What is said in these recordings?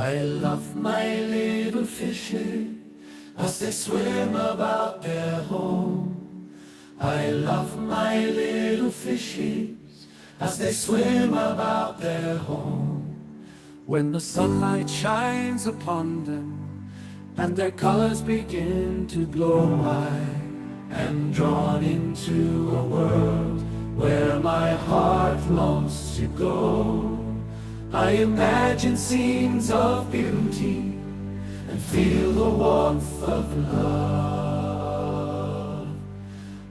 I love my little fishes as they swim about their home. I love my little fishes as they swim about their home. When the sunlight shines upon them and their colors begin to glow, I am drawn into a world where my heart longs to go. I imagine scenes of beauty and feel the warmth of love.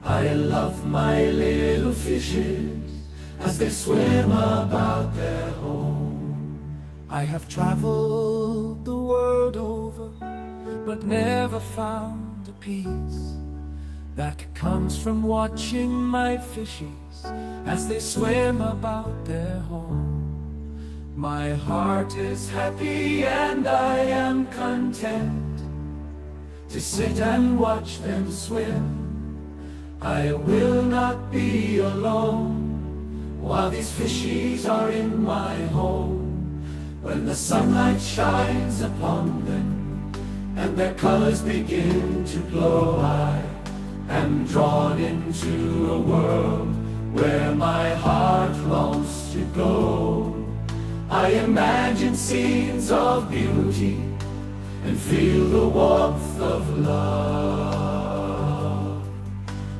I love my little fishes as they swim about their home. I have traveled the world over, but never found a peace that comes from watching my fishes as they swim about their home. My heart is happy and I am content to sit and watch them swim. I will not be alone while these fishies are in my home. When the sunlight shines upon them and their colors begin to glow, I am drawn into a world where my heart longs to go. I imagine scenes of beauty and feel the warmth of love.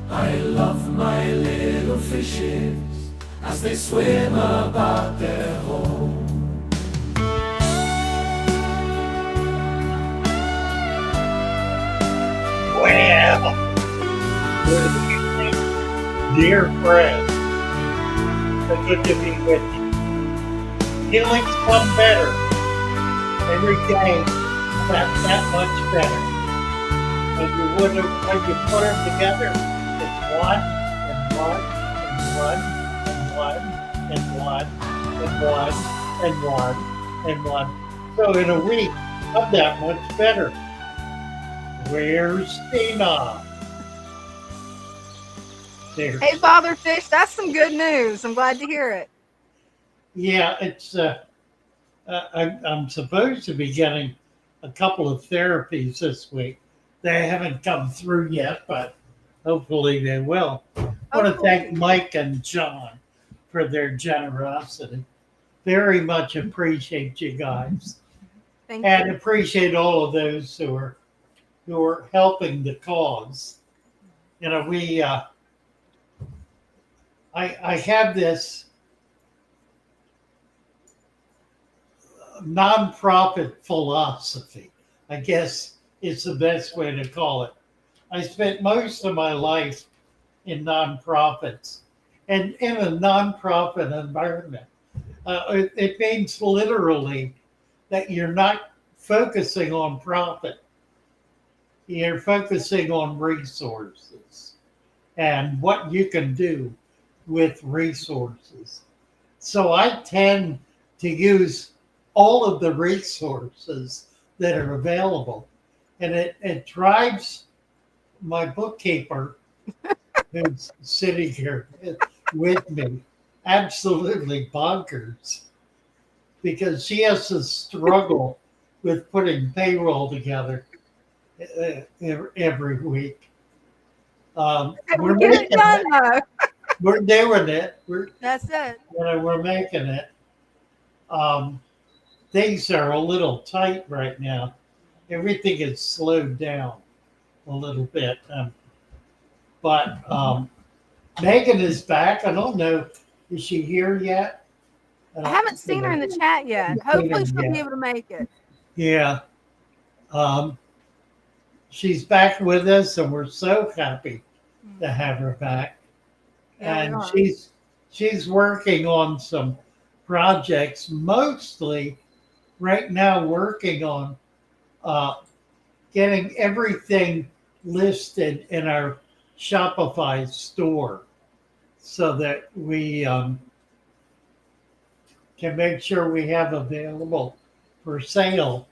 I love my little fishes as they swim about their home. Well, good evening, dear friends. So good to be with you. Feelings come better every day, that much better. When you put them together, it's one and one and one and one and one and one and one and one. So in a week, I'm that much better. Where's Dina? There. Hey, Father Fish, that's some good news. I'm glad to hear it. Yeah, it's. I'm supposed to be getting a couple of therapies this week. They haven't come through yet, but hopefully they will. I want to thank Mike and John for their generosity. Very much appreciate you guys, and appreciate all of those who are helping the cause. You know, I have this nonprofit philosophy, I guess it's the best way to call it. I spent most of my life in nonprofits, and in a nonprofit environment, it means literally that you're not focusing on profit. You're focusing on resources and what you can do with resources. So I tend to use all of the resources that are available. And it drives my bookkeeper, who's sitting here with me, absolutely bonkers, because she has to struggle with putting payroll together every week. We're getting it done, though. We're doing it. That's it. We're making it. Things are a little tight right now. Everything is slowed down a little bit. But Megan is back. I don't know. Is she here yet? I haven't seen her in the chat yet. Hopefully she'll be able to make it. Yeah. She's back with us, and we're so happy to have her back. Yeah, and she's working on some projects, mostly right now working on getting everything listed in our Shopify store so that we can make sure we have available for sale.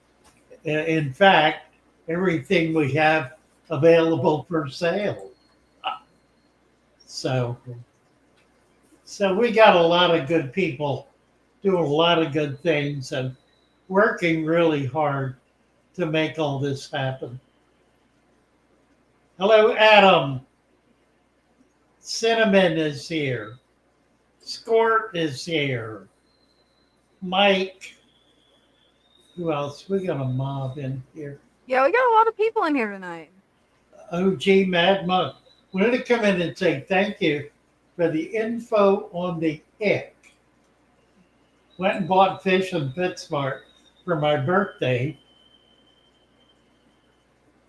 In fact, everything we have available for sale. So we got a lot of good people doing a lot of good things, and working really hard to make all this happen. Hello, Adam. Cinnamon is here. Squirt is here. Mike. Who else? We got a mob in here. Yeah, we got a lot of people in here tonight. OG Mad Monk. Wanted to come in and say thank you for the info on the ick. Went and bought fish on PetSmart for my birthday.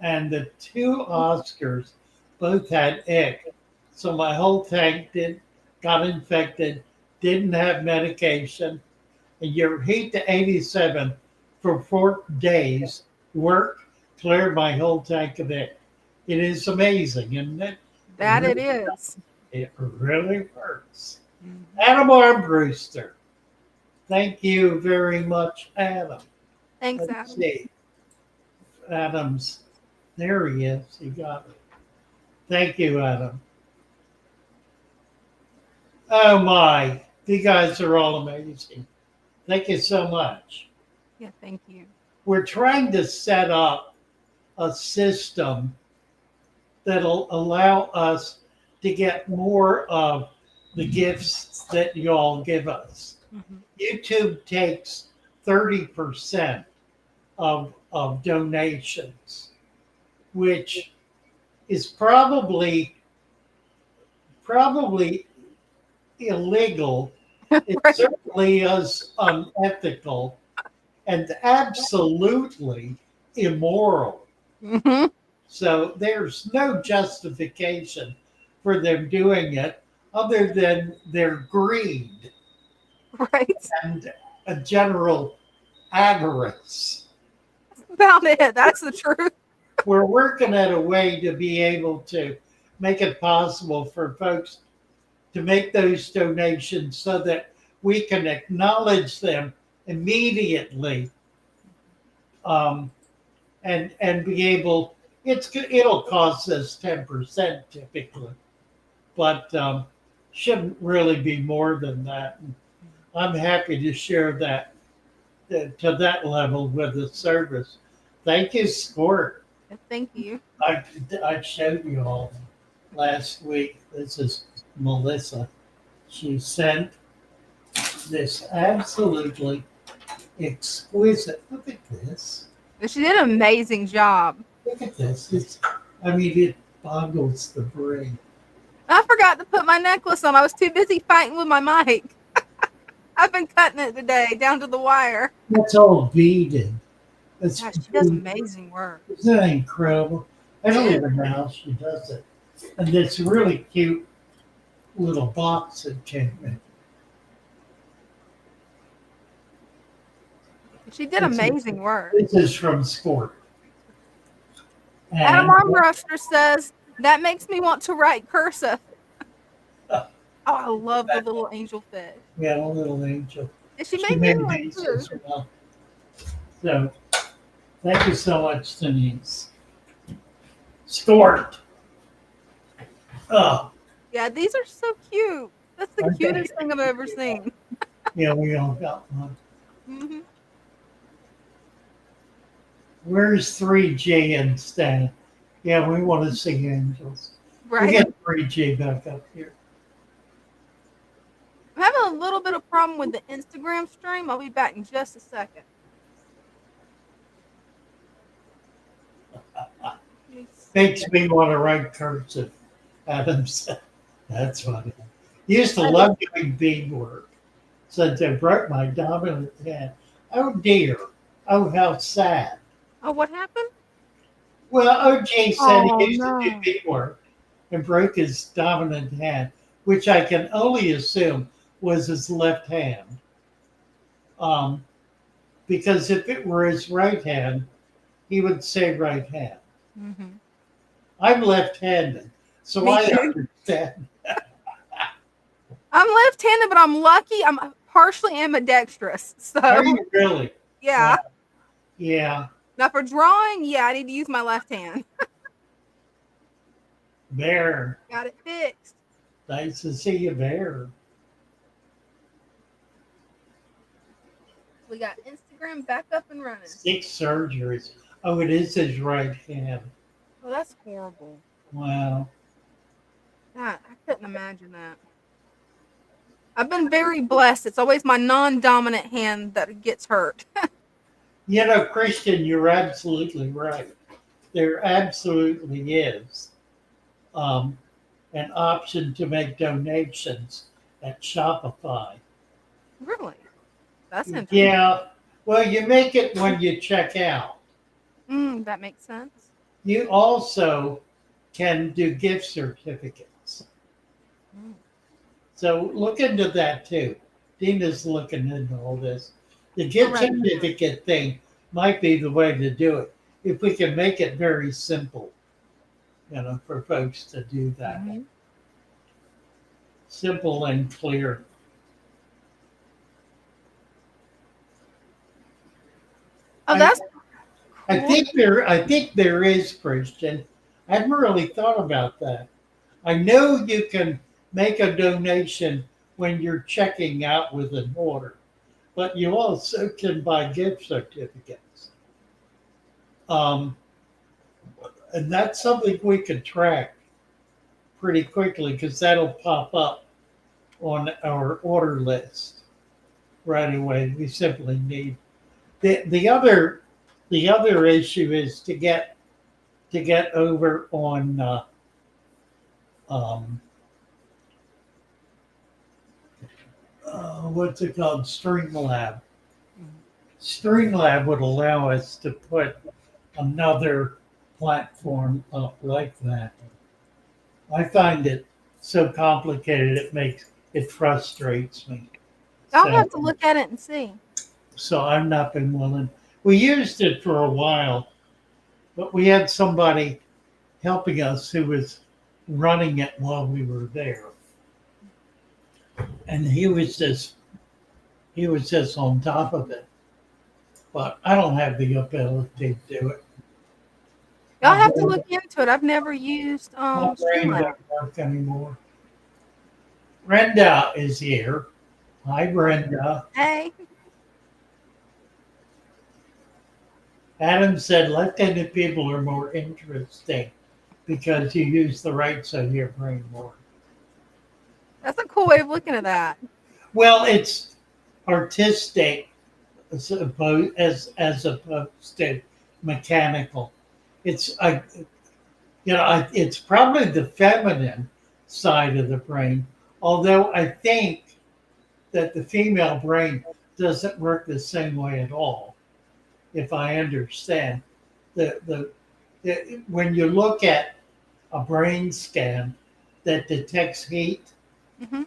And the two Oscars both had ick. So my whole tank got infected, didn't have medication. And your heat to 87 for 4 days worked, cleared my whole tank of ick. It is amazing, isn't it? That it is. It really works. Mhm. Adam Armbruster. Thank you very much, Adam. Thanks, Let's Adam. see. Adam's, there he is. He got it. Thank you, Adam. Oh my, you guys are all amazing. Thank you so much. Yeah, thank you. We're trying to set up a system that'll allow us to get more of the gifts that you all give us. Mm-hmm. YouTube takes 30% of donations, which is probably illegal. It Right. certainly is unethical and absolutely immoral. Mm-hmm. So there's no justification for them doing it other than their greed Right. and a general avarice. About it. That's the truth. We're working at a way to be able to make it possible for folks to make those donations so that we can acknowledge them immediately, and be able. It'll cost us 10% typically, but shouldn't really be more than that. And I'm happy to share that to that level with the service. Thank you, Squirt. Thank you. I showed you all last week. This is Melissa. She sent this absolutely exquisite. Look at this. But she did an amazing job. Look at this. It boggles the brain. I forgot to put my necklace on. I was too busy fighting with my mic. I've been cutting it today down to the wire. That's all beaded. That's Gosh, she does amazing work. Isn't that incredible? I don't even know how she does it. And this really cute little box that came in. She did amazing work. This is from Sport. Adam Armbruster says, that makes me want to write cursive. Oh, I love the little angel fish. Yeah, a little angel. And she made me one these too. as well. So, thank you so much, Denise. Sport. Oh, Yeah, these are so cute. That's the Aren't they? cutest thing I've ever seen. yeah, we all got one. Mm-hmm. Where's 3G and Stan? Yeah, we want to see angels. We Right. get 3G back up here. I'm having a little bit of problem with the Instagram stream. I'll be back in just a second. Makes me want to write cursive. Adam said, that's funny. Used to love doing bead work since I broke my dominant hand. Oh dear. Oh, how sad. Oh, what happened? Well, OJ said Oh, he used no. to do bead work and broke his dominant hand, which I can only assume was his left hand. Because if it were his right hand, he would say right hand. Mm-hmm. I'm left-handed, so Me I too. understand. I'm left-handed, but I'm lucky. I'm partially ambidextrous. So, Are you really? yeah. Yeah. Now, for drawing, yeah, I need to use my left hand. Bear. Got it fixed. Nice to see you, Bear. We got Instagram back up and running. 6 surgeries. Oh, it is his right hand. Well, that's horrible. Wow. God, I couldn't imagine that. I've been very blessed. It's always my non-dominant hand that gets hurt. You know, Christian, you're absolutely right. There absolutely is um, an option to make donations at Shopify. Really? That's interesting. Yeah. Well, you make it when you check out. That makes sense. You also can do gift certificates. Mm. So look into that too. Dina's looking into all this. The gift Alright. certificate thing might be the way to do it. If we can make it very simple, you know, for folks to do that. Mhm. Simple and clear. Oh, that's I cool. think there is, Christian. I hadn't really thought about that. I know you can make a donation when you're checking out with an order, but you also can buy gift certificates. And that's something we can track pretty quickly because that'll pop up on our order list right away. We simply need the other issue is to get over on what's it called? Streamlab. Streamlab would allow us to put another platform up like that. I find it so complicated it frustrates me. I'll have to look at it and see. So I've not been willing. We used it for a while, but we had somebody helping us who was running it while we were there. And he was just on top of it. But I don't have the ability to do it. I'll have to look into it. I've never used My brain Streamlab. doesn't work anymore. Brenda is here. Hi, Brenda. Hey. Adam said left-handed people are more interesting because you use the right side of your brain more. That's a cool way of looking at that. Well, it's artistic as opposed to mechanical. It's it's probably the feminine side of the brain, although I think that the female brain doesn't work the same way at all. If I understand when you look at a brain scan that detects heat Mm-hmm.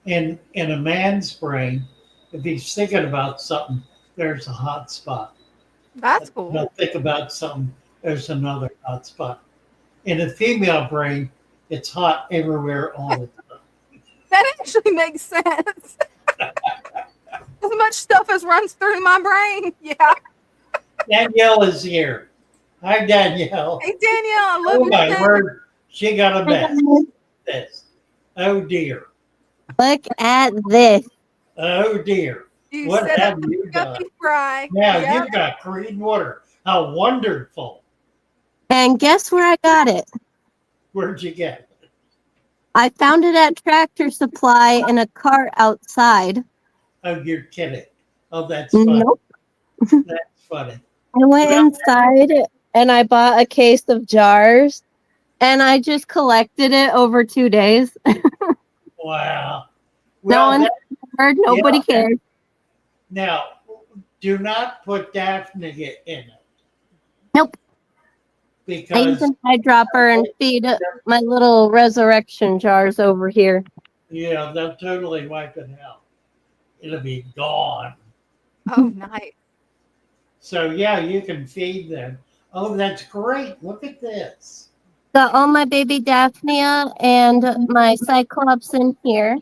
in a man's brain, if he's thinking about something, there's a hot spot. That's cool. He'll think about something, there's another hot spot. In a female brain, it's hot everywhere all the time. That actually makes sense. As much stuff as runs through my brain. Yeah. Danielle is here. Hi, Danielle. Hey, Danielle, I love Oh your my thing. word, she got a mess. This. Oh dear. Look at this. Oh dear. You What set have up you the done? guppy fry. Now Yeah. you've got green water. How wonderful. And guess where I got it? Where'd you get it? I found it at Tractor Supply in a cart outside. Oh, you're kidding. Oh, that's funny. Nope. That's funny. I went inside and I bought a case of jars and I just collected it over 2 days. Wow. No Well, one heard, nobody cared. now, do not put Daphne in it. Nope. I use Because an eyedropper and feed my little resurrection jars over here. yeah, they'll totally wipe it out. It'll be gone. Oh, nice. So yeah, you can feed them. Oh, that's great. Look at this. Got all my baby Daphnia and my Cyclops in here.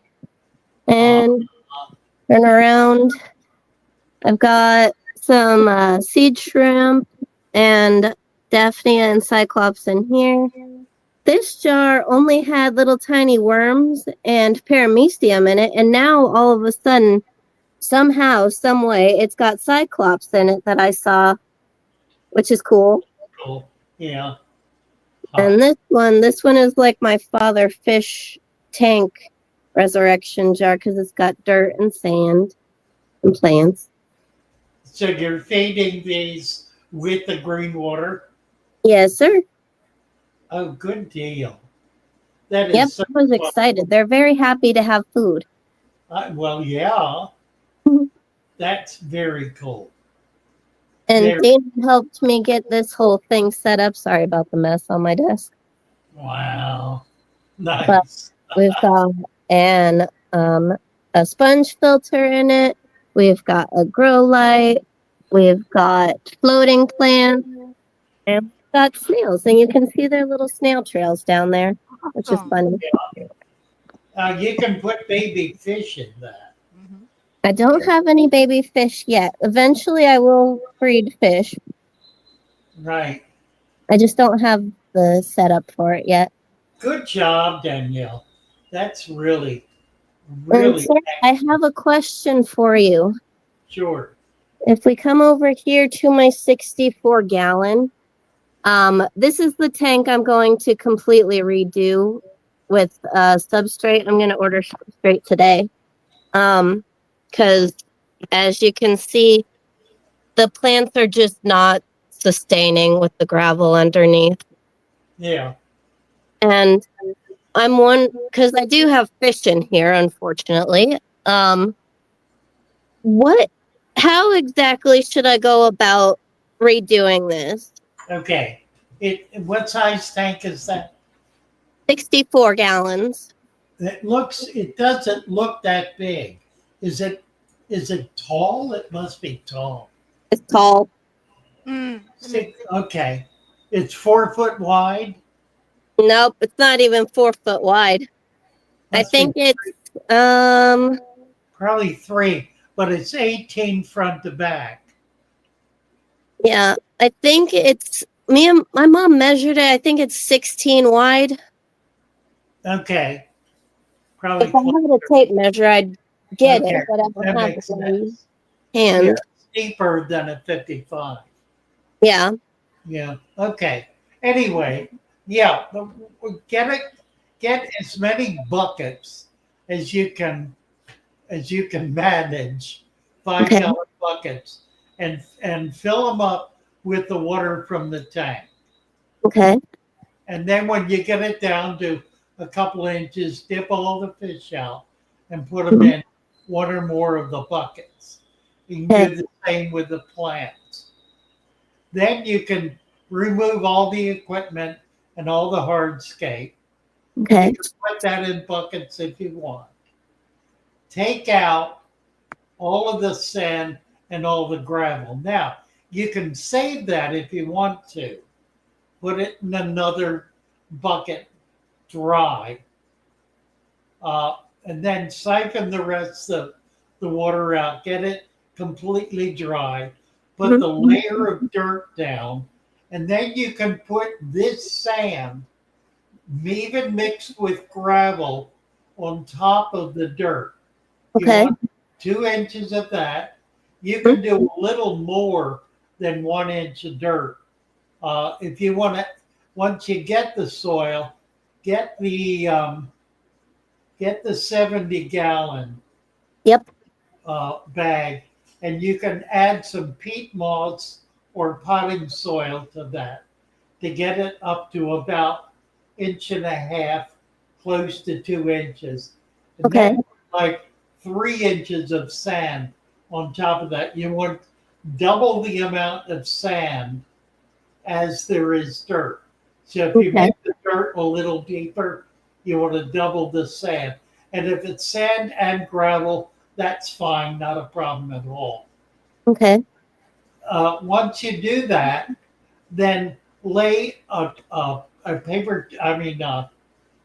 And turn around. I've got some seed shrimp and Daphnia and Cyclops in here. This jar only had little tiny worms and paramecium in it. And now all of a sudden somehow, some way, it's got Cyclops in it that I saw, which is cool. Cool. Yeah. And this one is like my Father Fish tank resurrection jar because it's got dirt and sand and plants. So you're feeding these with the green water? Yes, sir. Oh, good deal. That Yep, is so I was fun. excited. They're very happy to have food. Well, yeah, that's very cool. And Very, Dana helped me get this whole thing set up. Sorry about the mess on my desk. wow. But Nice. we've got a sponge filter in it. We've got a grow light. We've got floating plants. And we've got snails. And you can see their little snail trails down there, which is Awesome. funny. You can put baby fish in that. Mhm. I don't have any baby fish yet. Eventually, I will breed fish. Right. I just don't have the setup for it yet. Good job, Danielle. That's really, And really sir, I have a question for you. sure. If we come over here to my 64 gallon, this is the tank I'm going to completely redo with substrate. I'm going to order substrate today. Because as you can see, the plants are just not sustaining with the gravel underneath. Yeah. And I'm one because I do have fish in here, unfortunately. What how exactly should I go about redoing this? Okay. What size tank is that? 64 gallons. It doesn't look that big. Is it tall? It must be tall. It's tall. Okay. It's 4 foot wide. Nope, it's not even 4 foot wide. I Must be think it's probably 3, but it's 18 front to back. yeah, I think it's me and my mom measured it. I think it's 16 wide. Okay. Probably If I had a tape measure, I'd get Okay, it, but I don't that have makes it in sense. hand. Yeah, deeper than a 55. Yeah. Yeah. Okay. Anyway, yeah, get as many buckets as you can manage, five Okay. gallon buckets, and fill them up with the water from the tank. Okay. And then when you get it down to a couple inches, dip all the fish out and put them in one or more of the buckets. You can do the same with the plants. Then you can remove all the equipment and all the hardscape. Okay. You can put that in buckets if you want. Take out all of the sand and all the gravel. Now, you can save that if you want to. Put it in another bucket dry. And then siphon the rest of the water out. Get it completely dry. Put the layer of dirt down. And then you can put this sand, even mixed with gravel, on top of the dirt. Okay. You want 2 inches of that. You can do a little more than 1 inch of dirt. If you want to, once you get the soil, get the 70-gallon Yep. bag, and you can add some peat moss or potting soil to that to get it up to about 1.5 inches, close to 2 inches. And Okay. then like 3 inches of sand on top of that. You want double the amount of sand as there is dirt. So if you make the dirt a little deeper, you want to double the sand. And if it's sand and gravel, that's fine, not a problem at all. Okay. Once you do that, then lay a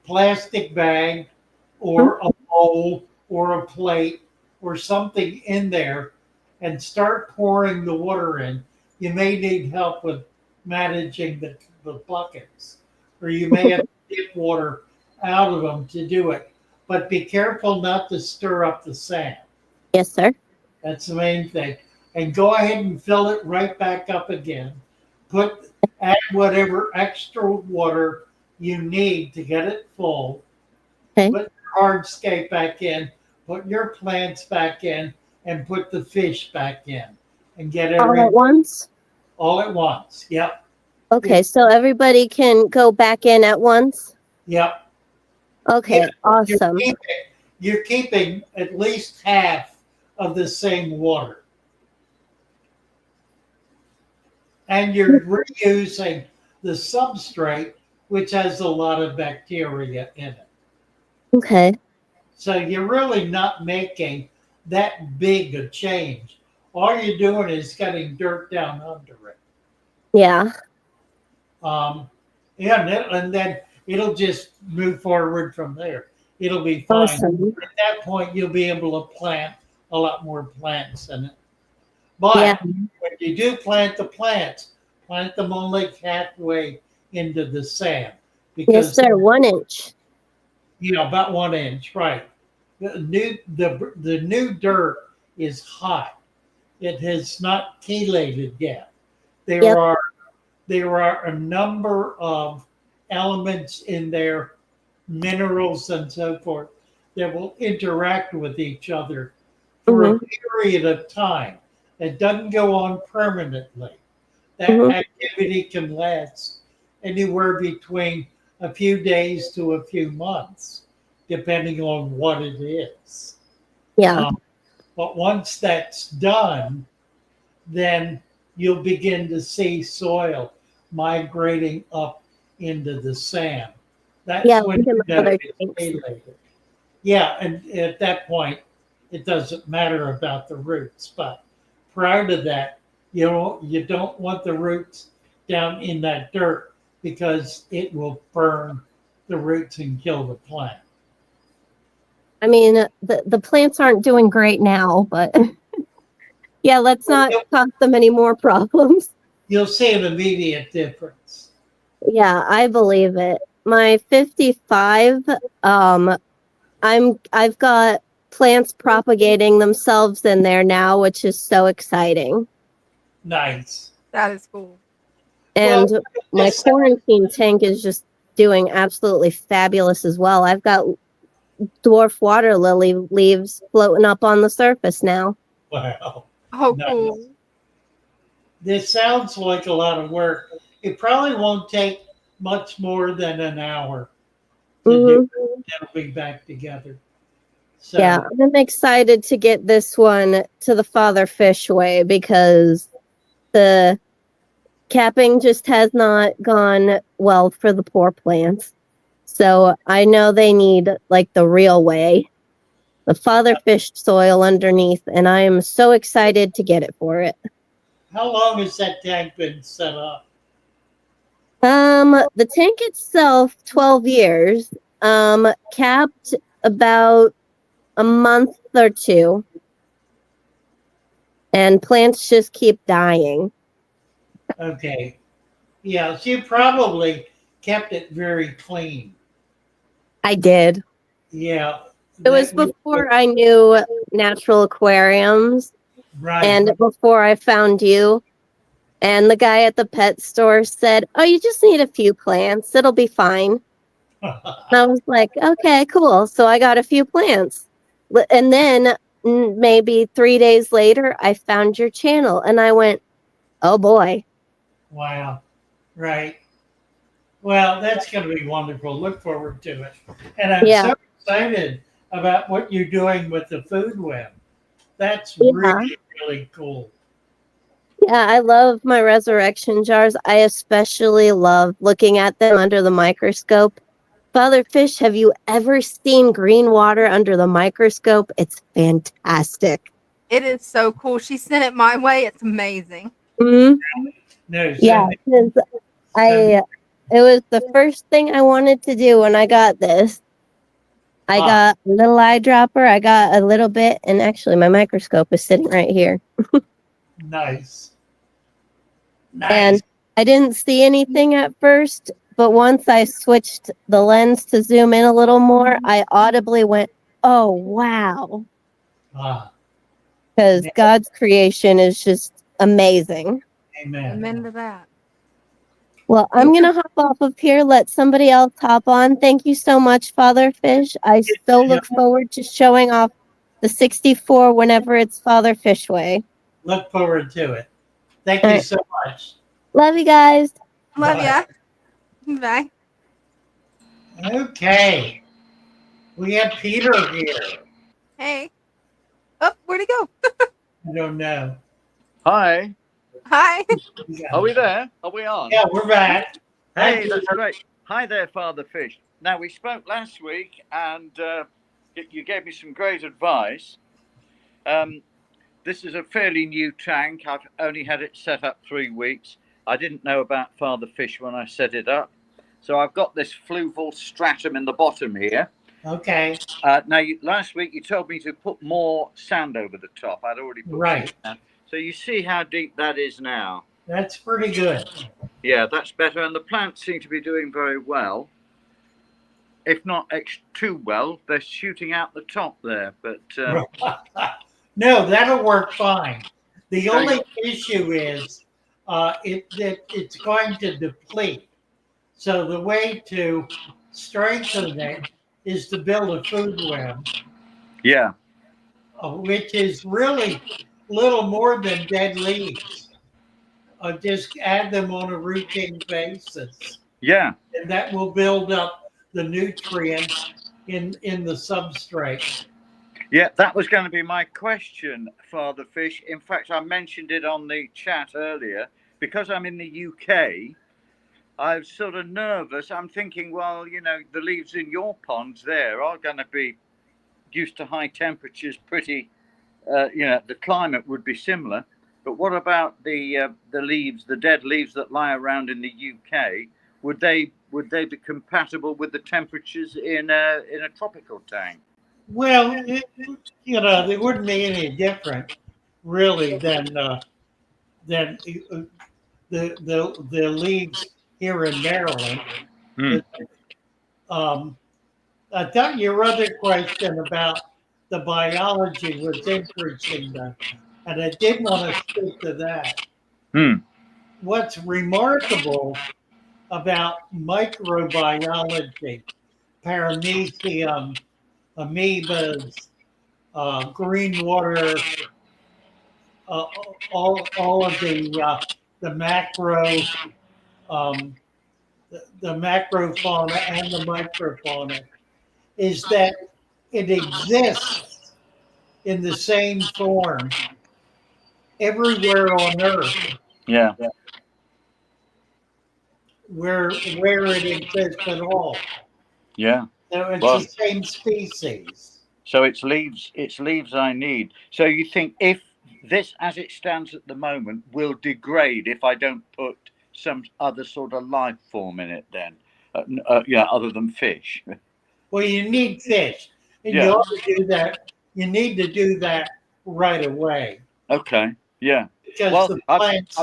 plastic bag or a bowl or a plate or something in there and start pouring the water in. You may need help with managing the buckets, or you may have to dip water out of them to do it. But be careful not to stir up the sand. Yes, sir. That's the main thing. And go ahead and fill it right back up again. Add whatever extra water you need to get it full. Okay. Put your hardscape back in, put your plants back in, and put the fish back in. And get All everything at once? all at once. Yep. Okay, so everybody can go back in at once? Yep. Okay, You're awesome. keeping, you're keeping at least half of the same water. And you're reusing the substrate, which has a lot of bacteria in it. Okay. So you're really not making that big a change. All you're doing is getting dirt down under it. Yeah. Yeah, and then it'll just move forward from there. It'll be fine. Awesome. At that point, you'll be able to plant a lot more plants in it. Yeah. But when you do plant the plants, plant them only halfway into the sand Yes, because sir. 1 inch. about 1 inch, right? The new dirt is hot. It has not chelated yet. There Yep. are there are a number of elements in there, minerals and so forth, that will interact with each other for a period of time. It doesn't go on permanently. That activity can last anywhere between a few days to a few months, depending on what it is. Yeah. But once that's done, then you'll begin to see soil migrating up into the sand. That's Yeah, when look at you my know other it's tanks. chelated. Yeah, and at that point, it doesn't matter about the roots. But prior to that, you don't want the roots down in that dirt because it will burn the roots and kill the plant. I mean, the plants aren't doing great now, but yeah, let's not cause them any more problems. You'll see an immediate difference. Yeah, I believe it. My 55, I've got plants propagating themselves in there now, which is so exciting. Nice. That is cool. And Well, my this- quarantine tank is just doing absolutely fabulous as well. I've got dwarf water lily leaves floating up on the surface now. Wow. Oh, Nice. cool. This sounds like a lot of work. It probably won't take much more than an hour to do. It'll be back together. So, Yeah, I'm excited to get this one to the Father Fish way because the capping just has not gone well for the poor plants. So I know they need like the real way, the Father Fish soil underneath, and I am so excited to get it for it. how long has that tank been set up? The tank itself, 12 years, capped about a month or two, and plants just keep dying. Okay. Yeah, so you probably kept it very clean. I did. Yeah. It was before I knew natural aquariums Right. and before I found you. And the guy at the pet store said, "Oh, you just need a few plants. It'll be fine." And I was like, "Okay, cool." So I got a few plants. And then maybe 3 days later, I found your channel and I went, "Oh boy." Wow. Right. Well, that's going to be wonderful. Look forward to it. And I'm Yeah. so excited about what you're doing with the food web. That's Yeah. really, really cool. Yeah, I love my resurrection jars. I especially love looking at them under the microscope. Father Fish, have you ever seen green water under the microscope? It's fantastic. It is so cool. She sent it my way. It's amazing. Hmm. No, Yeah, 'cause it was the first thing I wanted to do when I got this. I got a little eyedropper. I got a little bit, and actually, my microscope is sitting right here. nice. And I didn't see anything at first, but once I switched the lens to zoom in a little more, I audibly went, "Oh, wow." Ah, because God's creation is just amazing. Amen. Amen to that. Well, I'm going to hop off of here, let somebody else hop on. Thank you so much, Father Fish. I so look forward to showing off the 64 whenever it's Father Fish Way. Look forward to it. Thank you so much. Love you guys. Love Bye. ya. Bye. Okay. We have Peter here. Hey. Oh, where'd he go? I don't know. Hi, Hi. are we there? Are we on? Yeah, we're back. Hi, Hey, that's Peter. great. Hi there, Father Fish. Now, we spoke last week and you gave me some great advice. This is a fairly new tank. I've only had it set up 3 weeks. I didn't know about Father Fish when I set it up. So I've got this fluval stratum in the bottom here. Okay. Now, last week you told me to put more sand over the top. I'd already put Right. sand. So you see how deep that is now. That's pretty good. Yeah, that's better. And the plants seem to be doing very well. If not too well, they're shooting out the top there. But No, that'll work fine. The only issue is it's going to deplete. So the way to strengthen it is to build a food web, yeah, which is really little more than dead leaves. Just add them on a routine basis, yeah, and that will build up the nutrients in the substrate. yeah. That was going to be my question, Father Fish. In fact, I mentioned it on the chat earlier. Because I'm in the UK, I'm sort of nervous. I'm thinking, well, you know, the leaves in your ponds there are going to be used to high temperatures pretty, you know, the climate would be similar. But what about the leaves, the dead leaves that lie around in the UK? Would they be compatible with the temperatures in a tropical tank? Well, they wouldn't be any different, really, than the leagues here in Maryland. Hmm. Um, I thought your other question about the biology was interesting, and I did want to speak to that. Hmm. What's remarkable about microbiology, paramecium, amoebas, green water, all of the macro the macrofauna and the microfauna is that it exists in the same form everywhere on Earth Yeah. where it exists at all. Yeah. So it's Well, the same species. so it's leaves I need. So you think if this, as it stands at the moment, will degrade if I don't put some other sort of life form in it, then, yeah, other than fish. Well, you need fish, and you Yeah. ought to do that. You need to do that right away Okay. Yeah. because Well, the yeah, plants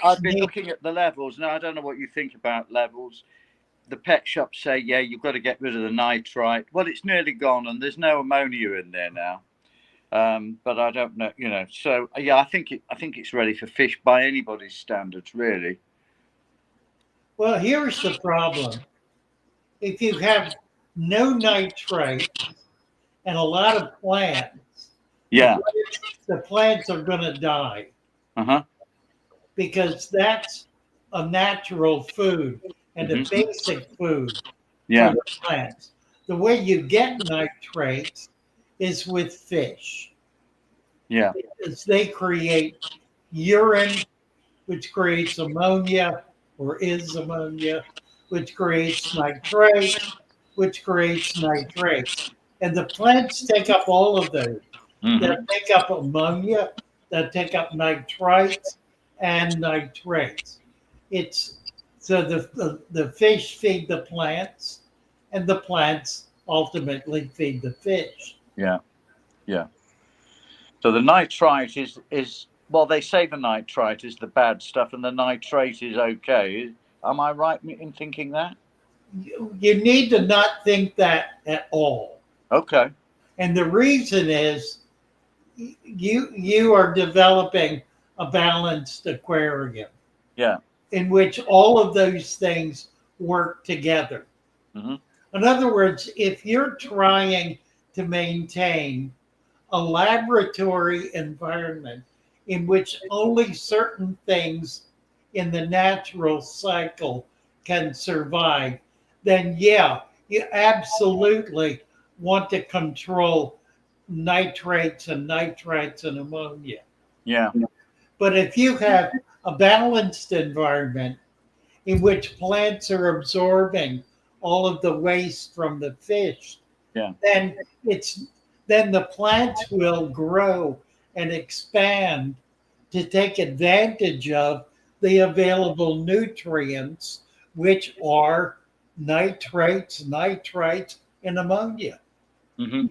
I've been need. looking at the levels. Now I don't know what you think about levels. The pet shops say, yeah, you've got to get rid of the nitrite. Well, it's nearly gone, and there's no ammonia in there now. But I don't know, you know. So yeah, I think it's ready for fish by anybody's standards, really. Well, here's the problem: if you have no nitrate and a lot of plants, Yeah. the plants are going to die Uh-huh. because that's a natural food and a Mhm. basic food for Yeah. the plants. The way you get nitrates is with fish. Yeah. Is they create urine, which creates ammonia or is ammonia, which creates nitrate, which creates nitrates. And the plants take up all of those. They Mhm. take up ammonia, they take up nitrites and nitrates. It's so the fish feed the plants, and the plants ultimately feed the fish. Yeah. Yeah. So the nitrite is well, they say the nitrite is the bad stuff, and the nitrate is okay. Am I right in thinking that? You need to not think that at all. Okay. And the reason is you are developing a balanced aquarium Yeah. in which all of those things work together. Hmm. In other words, if you're trying to maintain a laboratory environment in which only certain things in the natural cycle can survive, then yeah, you absolutely want to control nitrates and nitrites and ammonia. Yeah. But if you have a balanced environment in which plants are absorbing all of the waste from the fish, Yeah. then it's then the plants will grow and expand to take advantage of the available nutrients, which are nitrates, nitrites, and ammonia. Hmm.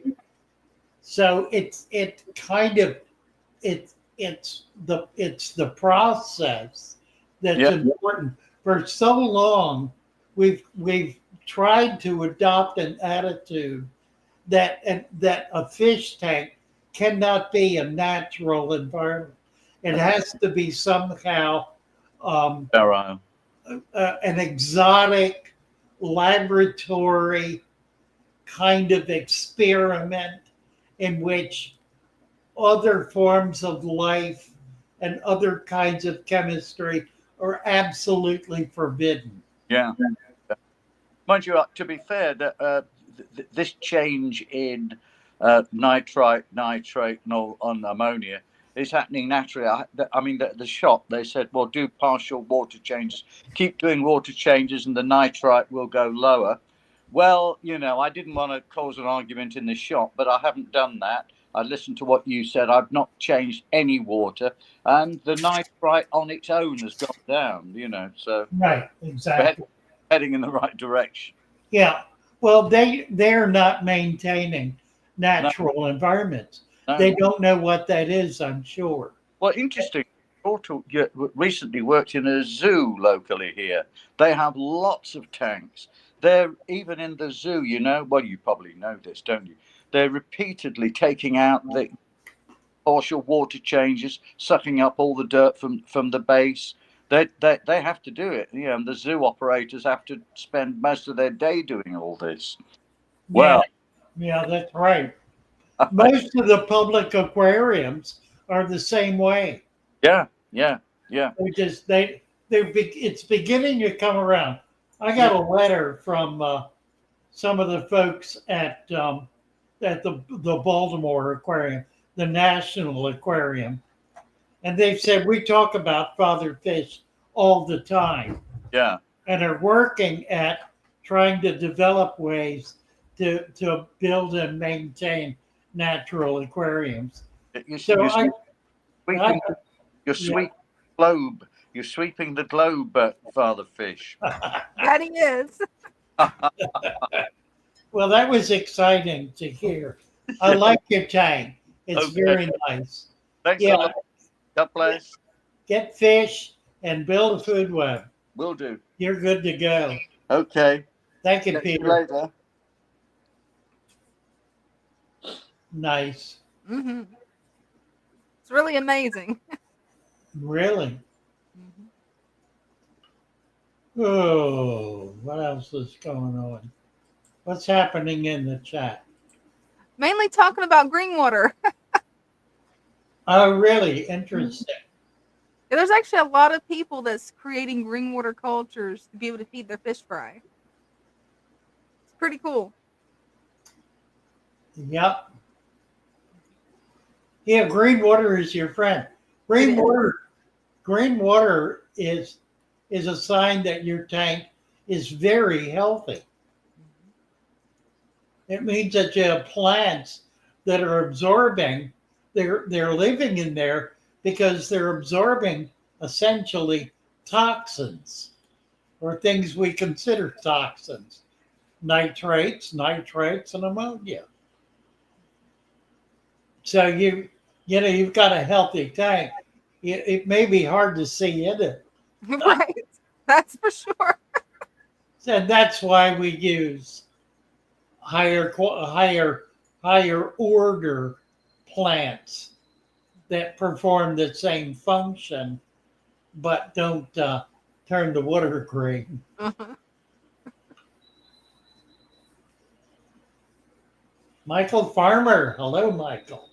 So it kind of it's the process that's Yeah. important. For so long, we've tried to adopt an attitude that a fish tank cannot be a natural environment. It has to be somehow um, Sterile. an exotic laboratory kind of experiment in which other forms of life and other kinds of chemistry are absolutely forbidden. Yeah. Mind you, to be fair, this change in nitrite, nitrate, and on ammonia is happening naturally. I mean, the shop, they said, well, do partial water changes, keep doing water changes, and the nitrite will go lower. Well, I didn't want to cause an argument in the shop, but I haven't done that. I listened to what you said. I've not changed any water, and the nitrite on its own has gone down. So Right, we're exactly. heading in the right direction. Yeah. Well, they're not maintaining No, natural environments. no. They don't know what that is, I'm sure. Well, interesting. You recently worked in a zoo locally here. They have lots of tanks. They're even in the zoo, well, you probably know this, don't you? They're repeatedly taking out the partial water changes, sucking up all the dirt from the base. They have to do it. And the zoo operators have to spend most of their day doing all this. Yeah, Well, yeah, that's right. Most of the public aquariums are the same way. yeah, yeah, yeah, They just it's beginning to come around. I yeah, got a letter from some of the folks at the Baltimore Aquarium, the National Aquarium, and they've said we talk about Father Fish all the time yeah. and are working at trying to develop ways to build and maintain natural aquariums. You, So you I, sweeping You're yeah. sweeping the globe. You're sweeping the globe, Father Fish. That he is. Well, that was exciting to hear. I like your tank. It's Okay. very nice. Thanks a Yeah, lot. God bless. get fish and build a food web. Will do. You're good to go. Okay. Thank you, Catch you Peter. later. Nice. Hmm. It's really amazing. Really? Mhm. Oh, what else is going on? What's happening in the chat? Mainly talking about green water. Oh, really? Interesting. There's actually a lot of people that's creating green water cultures to be able to feed their fish fry. It's pretty cool. Yep. Yeah, green water is your friend. It is. Green water is a sign that your tank is very healthy. It means that you have plants that are absorbing, they're living in there because they're absorbing essentially toxins or things we consider toxins, nitrates, nitrates, and ammonia. So you've got a healthy tank. It may be hard to see in it. Right. That's for sure. And that's why we use higher order plants that perform the same function, but don't turn the water green. Uh-huh. Michael Farmer. Hello, Michael.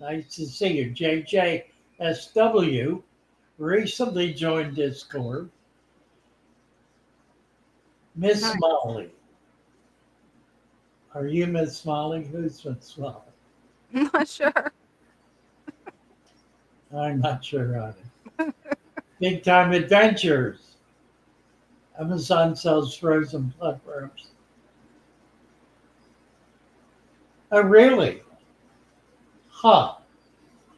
Nice to see you. JJSW recently joined Discord. Miss Nice. Molly. Are you Miss Molly? Who's Miss Molly? I'm not sure. I'm not sure on it. Big Time Adventures. Amazon sells frozen platforms. Oh, really? Huh.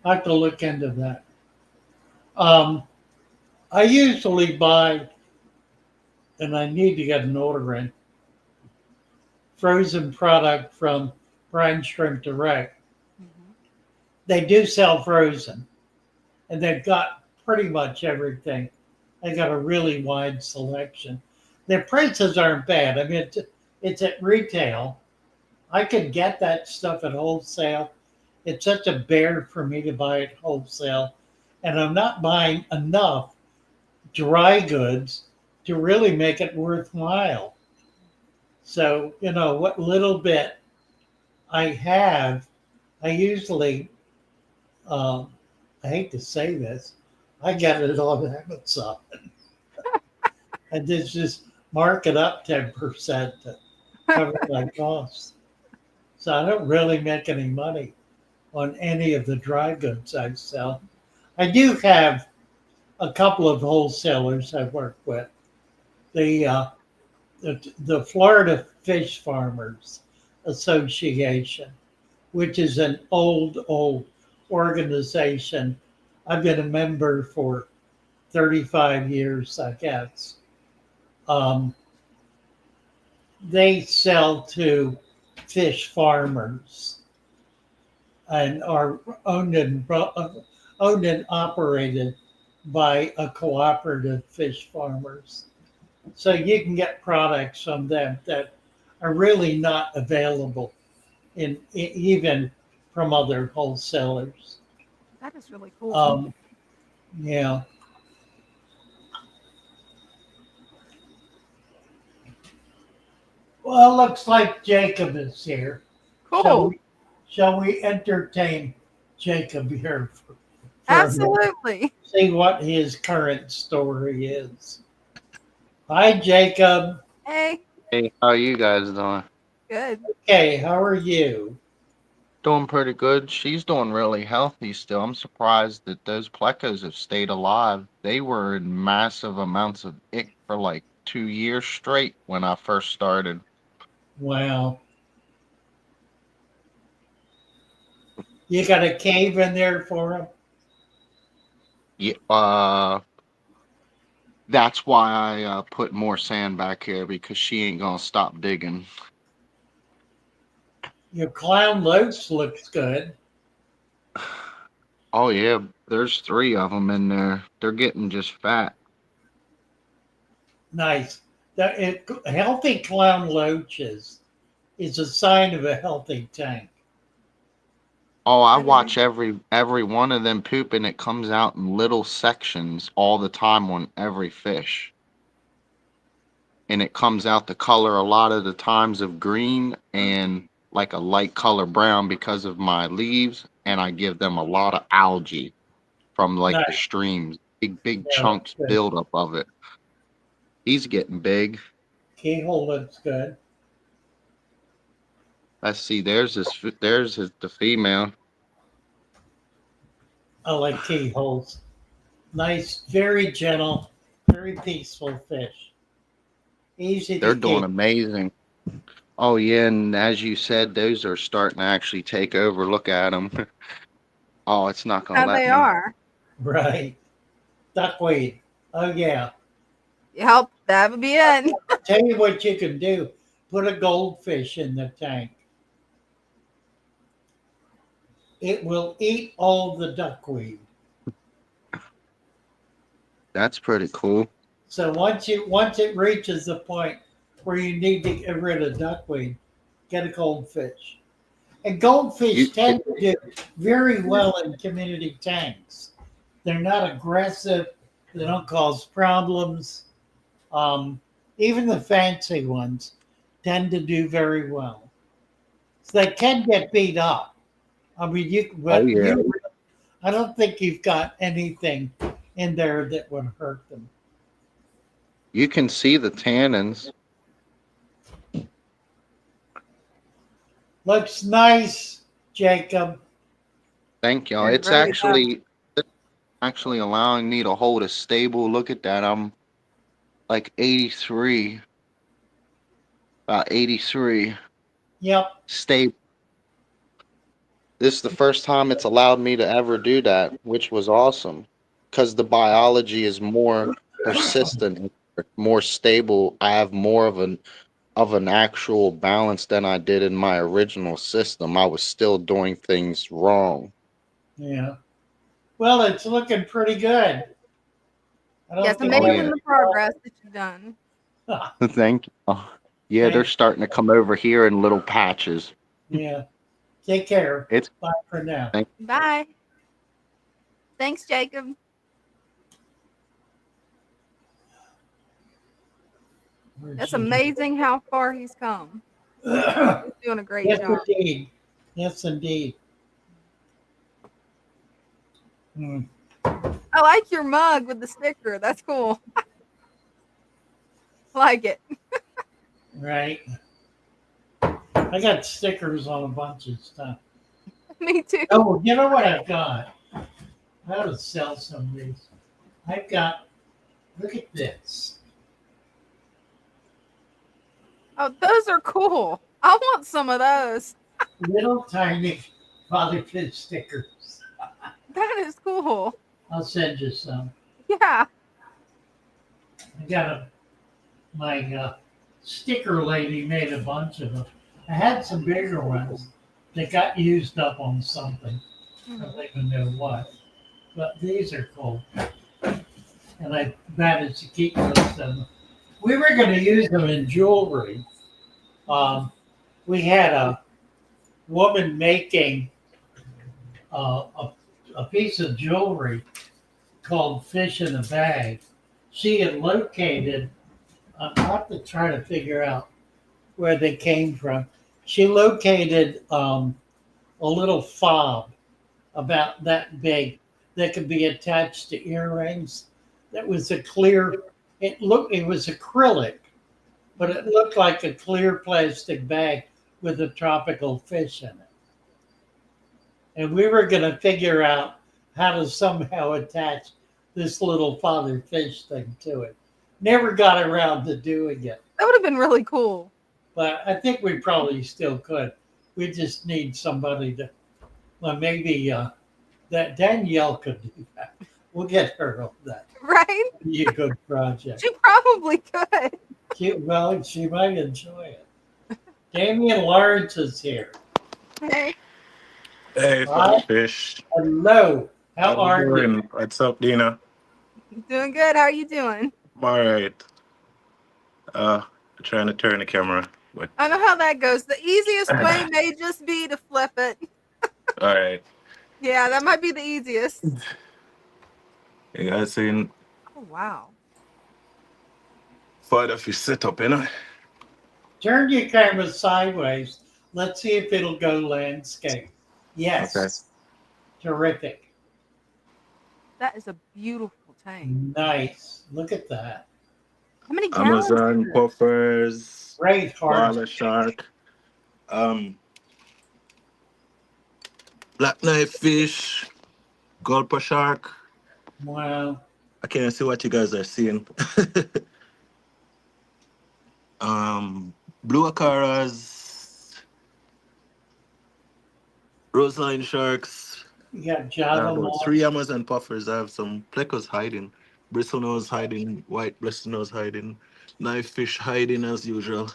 I have to look into that. I usually buy, and I need to get an order in, frozen product from Brine Shrimp Direct. Mhm. They do sell frozen, and they've got pretty much everything. They got a really wide selection. Their prices aren't bad. I mean, it's at retail. I could get that stuff at wholesale. It's such a bear for me to buy at wholesale, and I'm not buying enough dry goods to really make it worthwhile. So, what little bit I have, I usually, um, I hate to say this, I get it on Amazon and just mark it up 10% to cover my costs. So I don't really make any money on any of the dry goods I sell. I do have a couple of wholesalers I work with. The the Florida Fish Farmers Association, which is an old organization. I've been a member for 35 years, I guess. Um, they sell to fish farmers and are owned and operated by a cooperative fish farmers. So you can get products from them that are really not available even from other wholesalers. That is really cool. Um, yeah. Well, looks like Jacob is here. Shall Cool. we, shall we entertain Jacob here for a minute? Absolutely. See what his current story is. Hi, Jacob. Hey, Hey, how you guys doing? good. Okay, how are you? Doing pretty good. She's doing really healthy still. I'm surprised that those plecos have stayed alive. They were in massive amounts of ick for like 2 years straight when I first started. Wow. You got a cave in there for him? Yeah, that's why I put more sand back here because she ain't gonna stop digging. Your clown loach looks good. Oh yeah, there's 3 of them in there. They're getting just fat. Nice. Healthy clown loaches is a sign of a healthy tank. Oh, I That is watch every one of them poop and it comes out in little sections all the time on every fish. And it comes out the color a lot of the times of green and like a light color brown because of my leaves, and I give them a lot of algae from like the Nice. streams. Big Yeah, that's chunks good. build up of it. He's getting big. Keyhole looks good. Let's see, the female. I like keyholes. Nice, very gentle, very peaceful fish. Easy They're to doing keep. amazing. Oh yeah, and as you said, those are starting to actually take over. Look at them. Oh, it's not gonna how let they me. are. Right. Duckweed. Oh, yeah. Yep, that would be it. I'll tell you what you can do. Put a goldfish in the tank. It will eat all the duckweed. That's pretty cool. So once it reaches the point where you need to get rid of duckweed, get a goldfish. And goldfish You, tend to do very well in community tanks. They're not aggressive. They don't cause problems. Um, Even the fancy ones tend to do very well. So they can get beat up. I mean, oh but yeah, I don't think you've got anything in there that would hurt them. you can see the tannins. Looks nice, Jacob. Thank y'all. It It's really does. actually allowing me to hold a stable. Look at that. I'm like 83, about 83 Yep. stable. This is the first time it's allowed me to ever do that, which was awesome because the biology is more persistent, more stable. I have more of an actual balance than I did in my original system. I was still doing things wrong. Yeah. Well, it's looking pretty good. I Yeah, don't it's think Oh amazing yeah. the progress that you've done. Thank you. Yeah, they're Thank, starting to come over here in little patches. yeah. Take care. It's Bye for now. thank Bye. Thanks, Jacob. Where'd It's she go? amazing how far he's come. He's doing a great Yes, job. indeed. Yes, indeed. Hmm. I like your mug with the sticker. That's cool. Like it. Right. I got stickers on a bunch of stuff. Me too. Oh, you know what I've got? I ought to sell some of these. I've got, look at this. Oh, those are cool. I want some of those. Little tiny Father Fish stickers. That is cool. I'll send you some. Yeah. I got my sticker lady made a bunch of them. I had some bigger ones that got used up on something. I don't even know what. But these are cool. And I managed to keep most of them. We were going to use them in jewelry. We had a woman making a piece of jewelry called Fish in a Bag. She had located, I'll have to try to figure out where they came from. She located a little fob about that big that could be attached to earrings. That was a clear, it was acrylic, but it looked like a clear plastic bag with a tropical fish in it. And we were going to figure out how to somehow attach this little Father Fish thing to it. Never got around to doing it, That would have been really cool. but I think we probably still could. We just need somebody to, well, maybe that Danielle could do that. We'll get her on that. Right? Be a good project. She probably could. She might enjoy it. Damian Lawrence is here. Hey. Hey, Hi. Father Fish. Hello. How How you are you? doing? What's up, Dina? Doing good. How are you doing? I'm all right. Trying to turn the camera, but I know how that goes. The easiest way may just be to flip it. all right. Yeah, that might be the easiest. You guys seen Oh, wow. Father Fish setup, you know? Turn your camera sideways. Let's see if it'll go landscape. Yes. Okay. Terrific. That is a beautiful tank. Nice. Look at that. How many gallons? Amazon puffers, Great heart. Walla shark, black knife fish, gulper shark. Wow. I can't see what you guys are seeing. Blue acaras, roseline sharks. You got I Java have about moss. 3 Amazon puffers. I have some plecos hiding, bristlenose hiding, white bristlenose hiding, knife fish hiding as usual.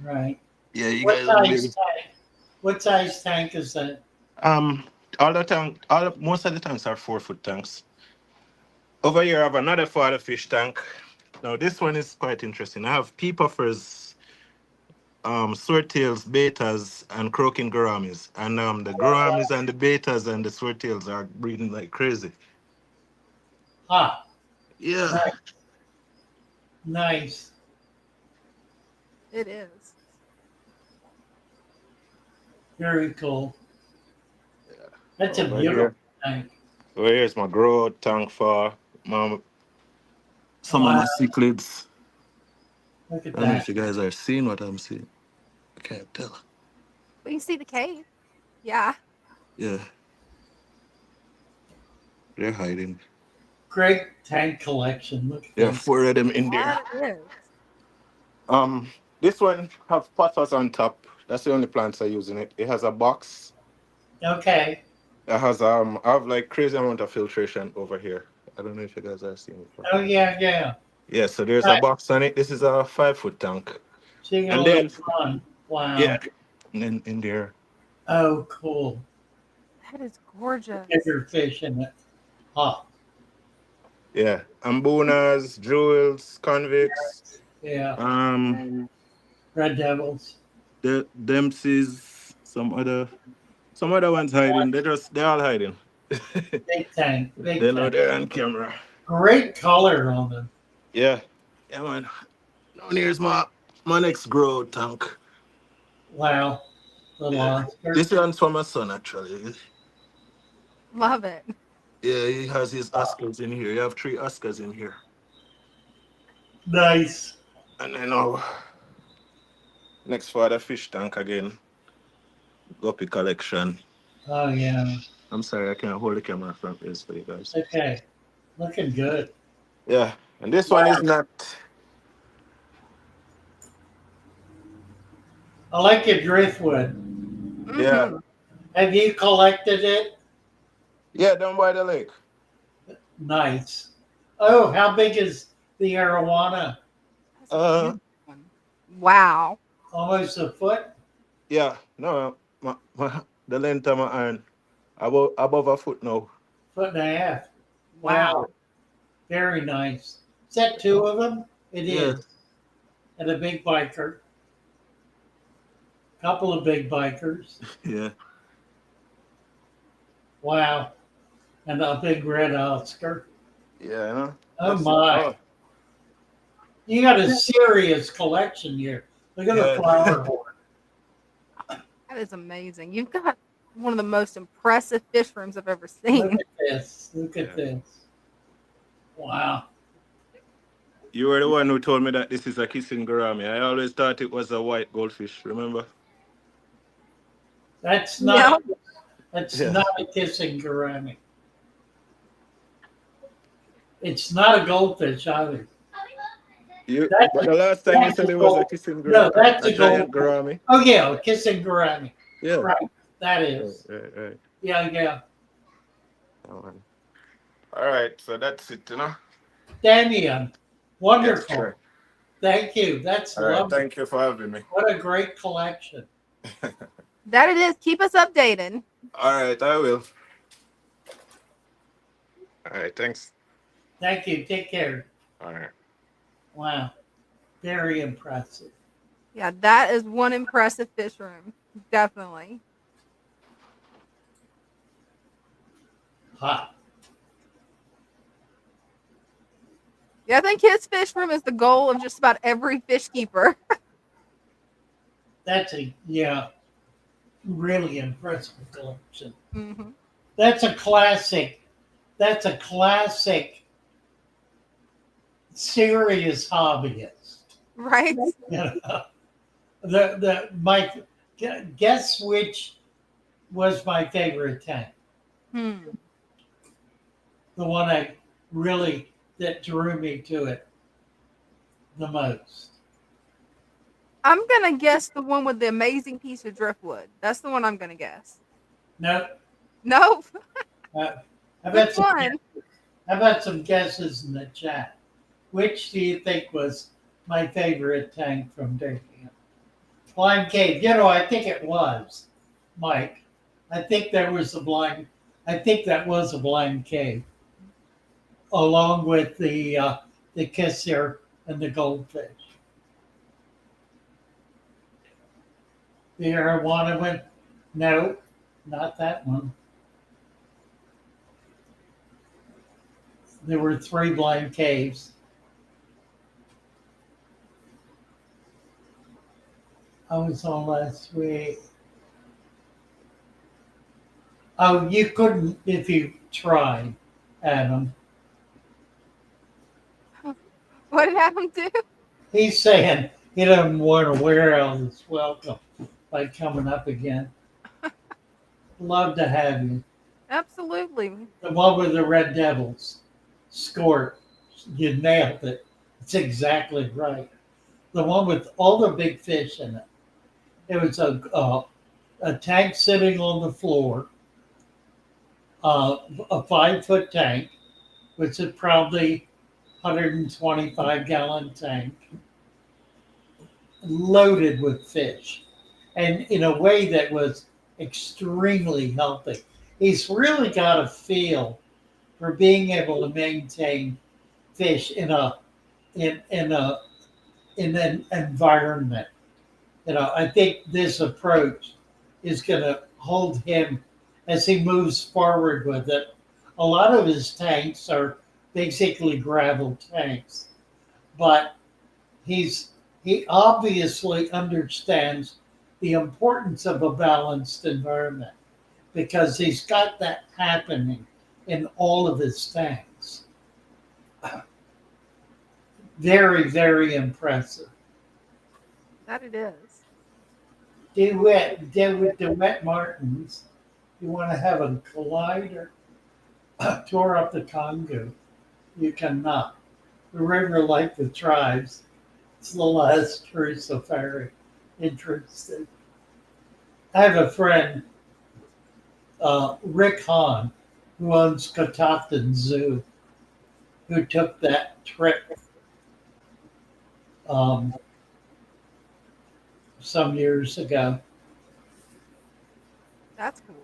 Right. Yeah, you What guys will size be. tank? What size tank is that? Most of the tanks are 4-foot tanks. Over here, I have another Father Fish tank. Now, this one is quite interesting. I have pea puffers swordtails, betas, and croaking gouramis. And the gouramis and the betas and the swordtails are breeding like crazy. Ah, Yeah. nice. Nice. It is. Very cool. That's a Over beautiful here. tank. Here's my grow tank for some of Wow. my cichlids. Look at I don't know that. if you guys are seeing what I'm seeing. I can't tell. We can see the cave. Yeah. Yeah. They're hiding. Great tank collection. Look at There are this. 4 of them in there. That is. Um, this one have potters on top. That's the only plants I use in it. It has a box. Okay. It has I have like crazy amount of filtration over here. I don't know if you guys are seeing it. Oh, yeah, yeah. Yeah, so there's a Right. box on it. This is a 5-foot tank. So you got a And little then fun. yeah, Wow. and then in there. Oh, cool. That is gorgeous. Bigger fish in it. Oh, Yeah. Ambunas, jewels, convicts, yeah. Red Devils. the Dempsey's, some other ones hiding. They're all hiding. Big tank. Big They're not tank. there on camera. Great color on them. Yeah. Yeah, man. Now here's my next grow tank. Wow. Little Yeah. Oscar. This one's for my son, actually. Love it. Yeah, he has his Oscars in here. You have 3 Oscars in here. Nice. And then next Father Fish tank again. Guppy collection. Oh, yeah. I'm sorry, I can't hold the camera from this for you guys. Okay. Looking good. Yeah, and this one is not. I like your driftwood. Yeah, Mhm. Have you collected it? yeah, down by the lake. Nice. Oh, how big is the arowana? That's a Uh, beautiful one. Wow. Almost a foot? Yeah, no, the length of my iron above a foot now. Foot and a half. Wow. Very nice. Is that 2 of them? It Yeah. is. And a big biker. Couple of big bikers. Yeah, Wow. And a big red Oscar. yeah, you know. Oh That's- my. You got a serious collection here. Look at Yeah. the flower horn. That is amazing. You've got one of the most impressive fish rooms I've ever Look seen. at this. Look at Yeah. this. Wow. You were the one who told me that this is a kissing gourami. I always thought it was a white goldfish. Remember? That's not Yeah. that's Yeah. not a kissing gourami. It's not a goldfish either. That's But the last time you that's said a it was a gold- kissing gourami. No, that's a giant gold- gourami. Oh yeah, a kissing gourami. Yeah. Right. That is. Right. Yeah. Oh, man. All right, so that's it, you know. Damien. Wonderful. Yes, sure. Thank you. That's All right, lovely. thank you for having me. What a great collection. That it is. Keep us updated. All right, I will. All right, thanks. Thank you. Take care. All right. Wow. Very impressive. Yeah, that is one impressive fish room. Definitely. Hot. Yeah, I think his fish room is the goal of just about every fish keeper. That's a really impressive collection. Hmm. That's a classic. That's a classic serious hobbyist. Right? You know, guess which was my favorite tank. Hmm. The one that drew me to it the most. I'm going to guess the one with the amazing piece of driftwood. That's the one I'm going to guess. No, No? how Which one? about some guesses in the chat? Which do you think was my favorite tank from Damien? Blind Cave. You know, I think it was, Mike. I think that was a blind cave, along with the kisser and the goldfish. The arowana one? No, not that one. There were 3 blind caves. I was on last week. Oh, you couldn't if you tried, Adam. What did Adam do? He's saying he doesn't want to wear out his welcome by coming up again. Love to have you. Absolutely. The one with the red devils. Score. You nailed it. It's exactly right. The one with all the big fish in it. It was a tank sitting on the floor, a 5-foot tank, which is probably 125-gallon tank, loaded with fish, and in a way that was extremely healthy. He's really got a feel for being able to maintain fish in an environment. I think this approach is going to hold him as he moves forward with it. A lot of his tanks are basically gravel tanks, but he obviously understands the importance of a balanced environment because he's got that happening in all of his tanks. Very, very impressive. That it is. DeWitt Martins, you want to have a collider tour up the Congo, you cannot. The river, like the tribes, it's the last true safari interested. I have a friend, Rick Hahn, who owns Catoctin Zoo, who took that trip some years ago. That's cool.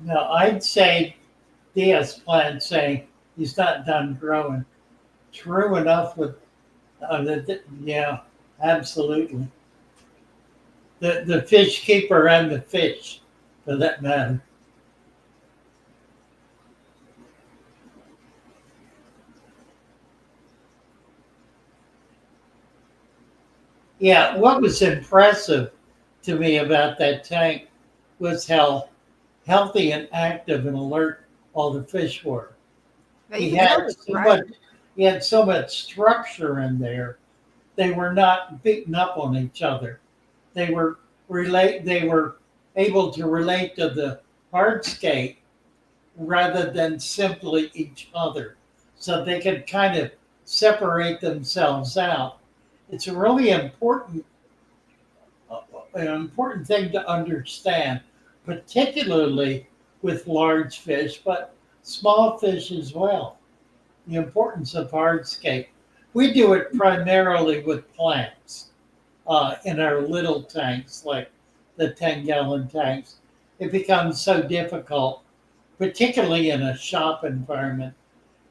Now, I'd say Diaz plant saying he's not done growing. True enough with, yeah, absolutely. The fish keeper and the fish, for that matter. Yeah, what was impressive to me about that tank was how healthy and active and alert all the fish were. Yeah, you can tell it's right. He had so much structure in there. They were not beating up on each other. They were able to relate to the hardscape rather than simply each other. So they could kind of separate themselves out. It's a really an important thing to understand, particularly with large fish, but small fish as well. The importance of hardscape. We do it primarily with plants in our little tanks, like the 10-gallon tanks. It becomes so difficult, particularly in a shop environment,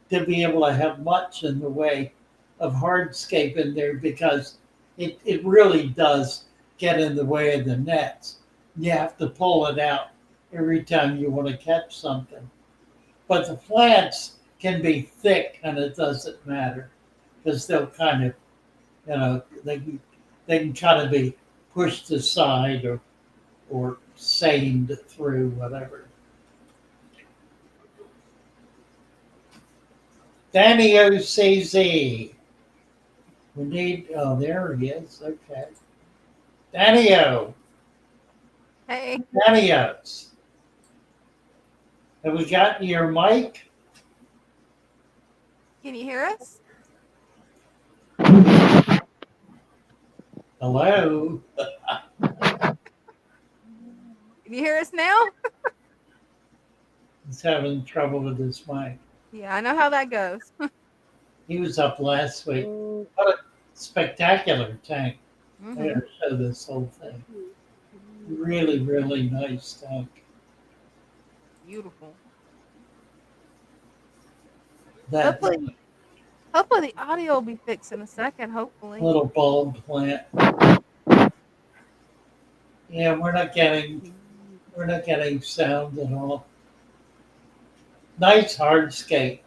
to be able to have much in the way of hardscape in there because it really does get in the way of the nets. You have to pull it out every time you want to catch something. But the plants can be thick and it doesn't matter because they'll kind of, they can kind of be pushed aside or seined through, whatever. Danny OCZ. We need, oh, there he is. Okay. Danny-O. Hey. Danny-O's. Have we got your mic? Can you hear us? Hello? Can you hear us now? He's having trouble with his mic. Yeah, I know how that goes. He was up last week. What a spectacular tank. I gotta show this whole thing. Really, really nice tank. Beautiful. That, Hopefully, Hopefully the audio will be fixed in a second. Hopefully. Little bulb plant. Yeah, we're not getting sound at all. Nice hardscape.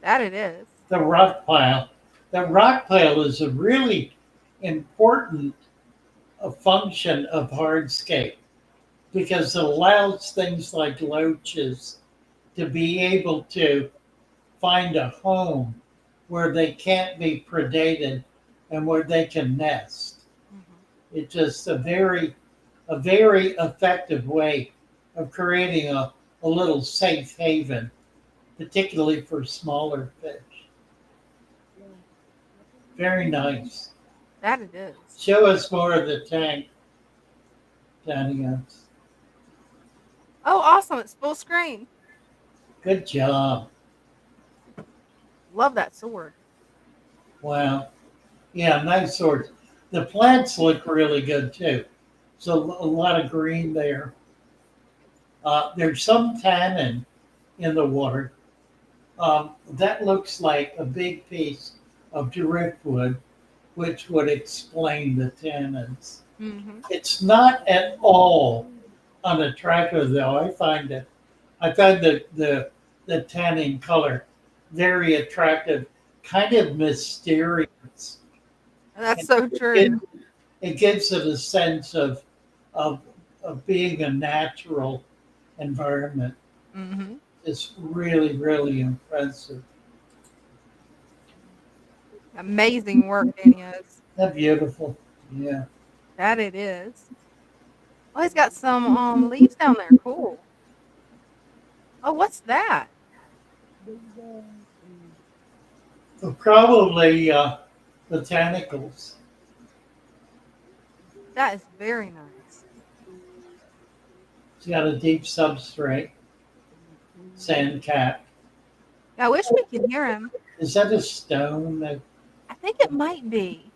That it is. The rock pile. The rock pile is a really important function of hardscape because it allows things like loaches to be able to find a home where they can't be predated and where they can nest. Mhm. It's just a very effective way of creating a little safe haven, particularly for smaller fish. Very nice. That it is. Show us more of the tank, Dania. Oh, awesome! It's full screen. Good job. Love that sword. Wow. Yeah, nice swords. The plants look really good too. So a lot of green there. There's some tannin in the water. That looks like a big piece of driftwood, which would explain the tannins. Mm-hmm. It's not at all unattractive, though. I find the tannin color very attractive, kind of mysterious. That's so It, true. it gives it a sense of of being a natural environment. Mm-hmm. It's really, really impressive. Amazing work, Daniels. That beautiful. Yeah. That it is. Oh, he's got some leaves down there. Cool. Oh, what's that? Probably botanicals. That is very nice. It's got a deep substrate, sand cap. I wish we could hear him. Is that a stone? That I think it might be.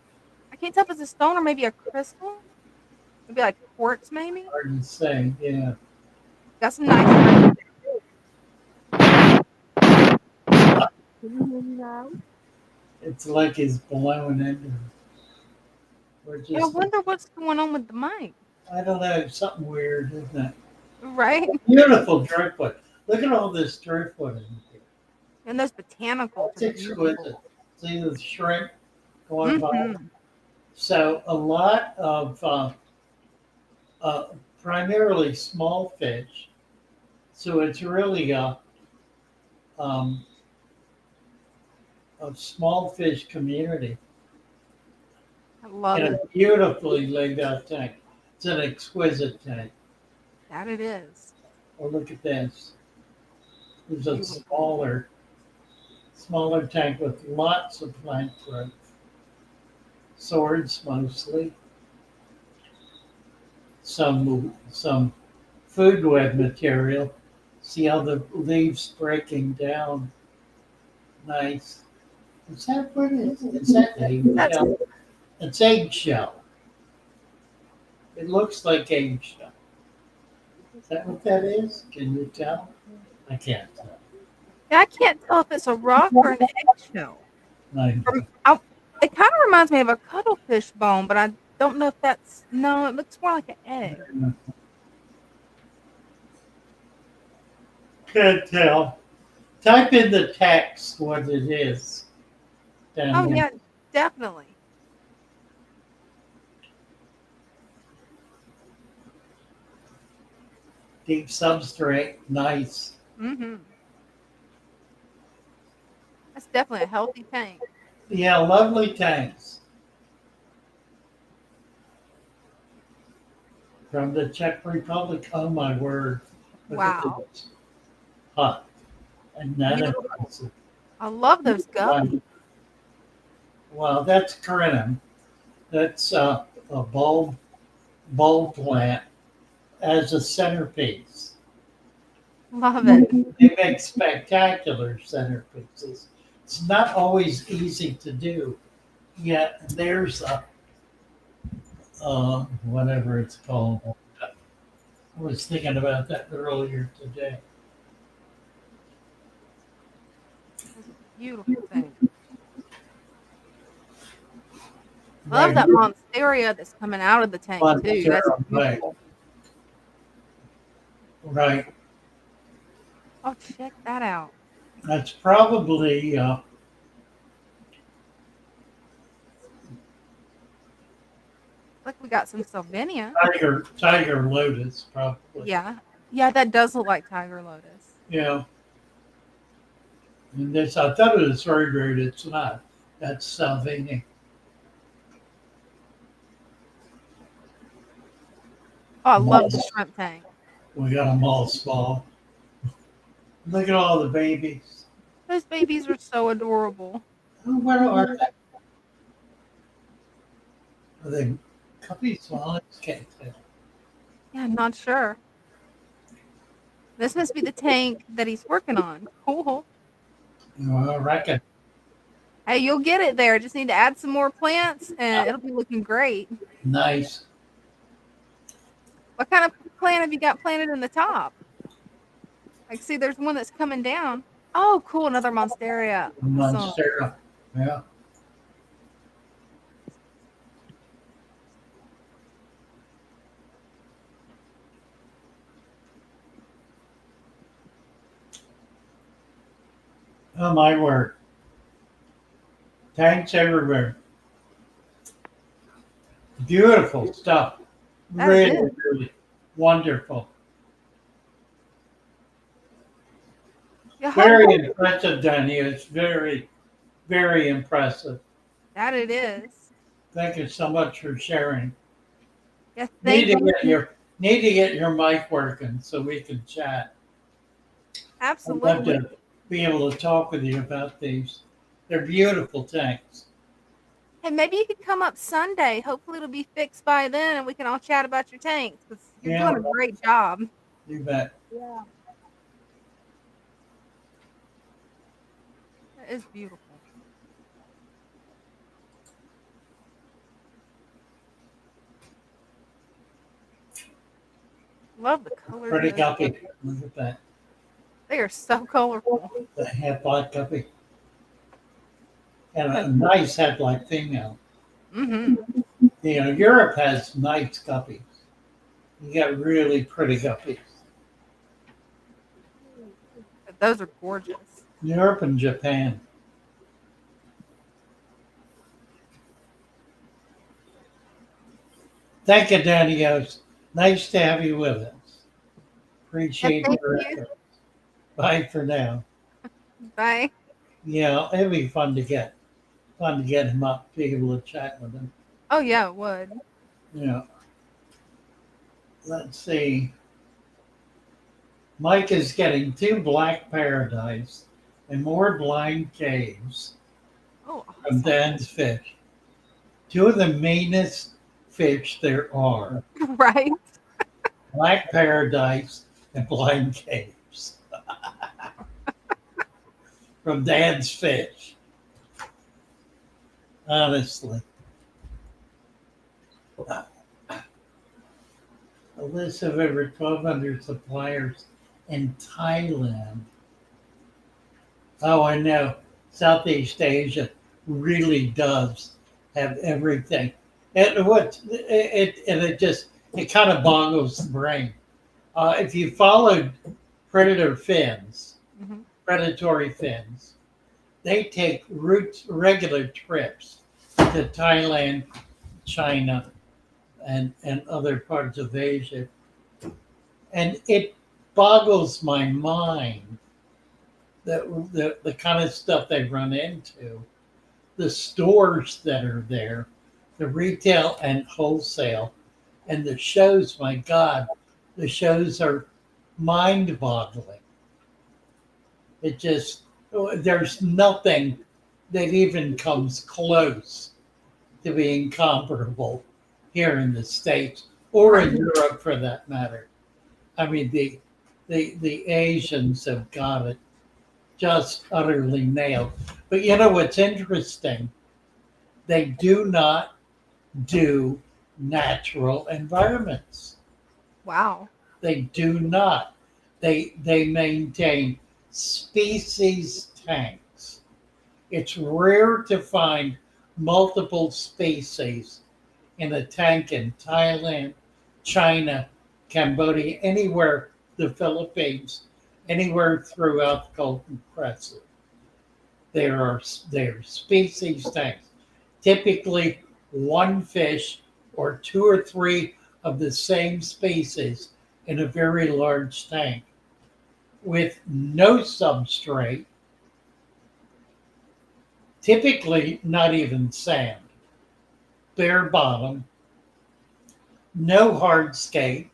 I can't tell if it's a stone or maybe a crystal. Maybe like quartz, maybe. hard to say. Yeah. Got some nice. It's like it's blown into. We're I just. wonder what's going on with the mic. I don't know. Something weird, isn't it? Right? Beautiful driftwood. Look at all this driftwood in here. And those botanicals It's are exquisite. beautiful. See the shrimp going by. Mhm. So a lot of primarily small fish. So it's really um, a small fish community I love in it. a beautifully laid out tank. It's an exquisite tank. That it is. Oh, look at this. There's a smaller tank with lots of plant growth. Swords mostly. Some food web material. See how the leaves breaking down. Nice. Is that what it is? Is that eggshell? It's eggshell. It looks like eggshell. Is that what that is? Can you tell? I can't tell. Yeah, I can't tell if it's a rock or an eggshell. Like, It kind of reminds me of a cuttlefish bone, but I don't know if that's. No, it looks more like an egg. can't tell. Type in the text what it is. Down Oh, here. yeah, definitely. Deep substrate, nice. Mm-hmm. That's definitely a healthy tank. Yeah, lovely tanks. From the Czech Republic. Oh my word. Look at Wow. this. Huh. And none of Beautiful. it's I love those guppies. well, that's crinum. That's a bulb plant as a centerpiece. Love it. They make spectacular centerpieces. It's not always easy to do. Yet there's a whatever it's called. I was thinking about that earlier today. Beautiful thing. I love Right. that monstera that's coming out of the tank too. That's Monstera, right. beautiful. Right. Oh, check that out. That's probably Look, we got some Sylvania. tiger lotus, probably. Yeah. Yeah, that does look like tiger lotus. Yeah. And this, I thought it was very rude. It's not. That's Salvini. Oh, I love the Moss. shrimp tank. We got them all small. Look at all the babies. Those babies are so adorable. Oh, what are they? Are they puppies? Well, I can't tell. Yeah, I'm not sure. This must be the tank that he's working on. Cool. Well, I reckon. Hey, you'll get it there. Just need to add some more plants and it'll be looking great. Nice. What kind of plant have you got planted in the top? Like, see, there's one that's coming down. Oh, cool. Another monstera. Awesome. Monstera. Yeah. Oh, my word. Tanks everywhere. Beautiful stuff. That Really, is. really wonderful. Yeah, Very impressive, Danny. It's very, very impressive. that it is. Thank you so much for sharing. Yeah, Need thank to you. get your mic working so we can chat. I'd love Absolutely. to be able to talk with you about these. They're beautiful tanks. Hey, maybe you could come up Sunday. Hopefully it'll be fixed by then and we can all chat about your tanks because you're Yeah. doing a great job. You bet. Yeah. That is beautiful. Love the colors. Pretty of those guppy. puppies. Look at that. They are so colorful. The head-like guppy. And a nice head-like female. Mm-hmm. You know, Europe has nice guppies. You got really pretty guppies. Those are gorgeous. Europe and Japan. Thank you, Daniels. Nice to have you with us. Appreciate thank your you. efforts. Bye for now. Bye. Yeah, it'd be fun to get him up, be able to chat with him. Oh, yeah, it would. Yeah. Let's see. Mike is getting 2 black paradise and more blind caves Oh, from awesome. Dan's fish. 2 of the meanest fish there are. Right? Black paradise and blind caves. From Dan's fish. Honestly. A list of over 1,200 suppliers in Thailand. Oh, I know. Southeast Asia really does have everything. And it kind of boggles the brain. If you followed predatory fins, they take regular trips to Thailand, China, and other parts of Asia. And it boggles my mind that the kind of stuff they run into, the stores that are there, the retail and wholesale, and the shows, my God, the shows are mind-boggling. It just, there's nothing that even comes close to being comparable here in the States or in Europe for that matter. I mean, the Asians have got it just utterly nailed. But you know what's interesting? They do not do natural environments. Wow. They do not. They maintain species tanks. It's rare to find multiple species in a tank in Thailand, China, Cambodia, anywhere, the Philippines, anywhere throughout the Golden Crescent. There are species tanks. Typically, one fish or two or three of the same species in a very large tank with no substrate, typically not even sand, bare bottom, no hardscape,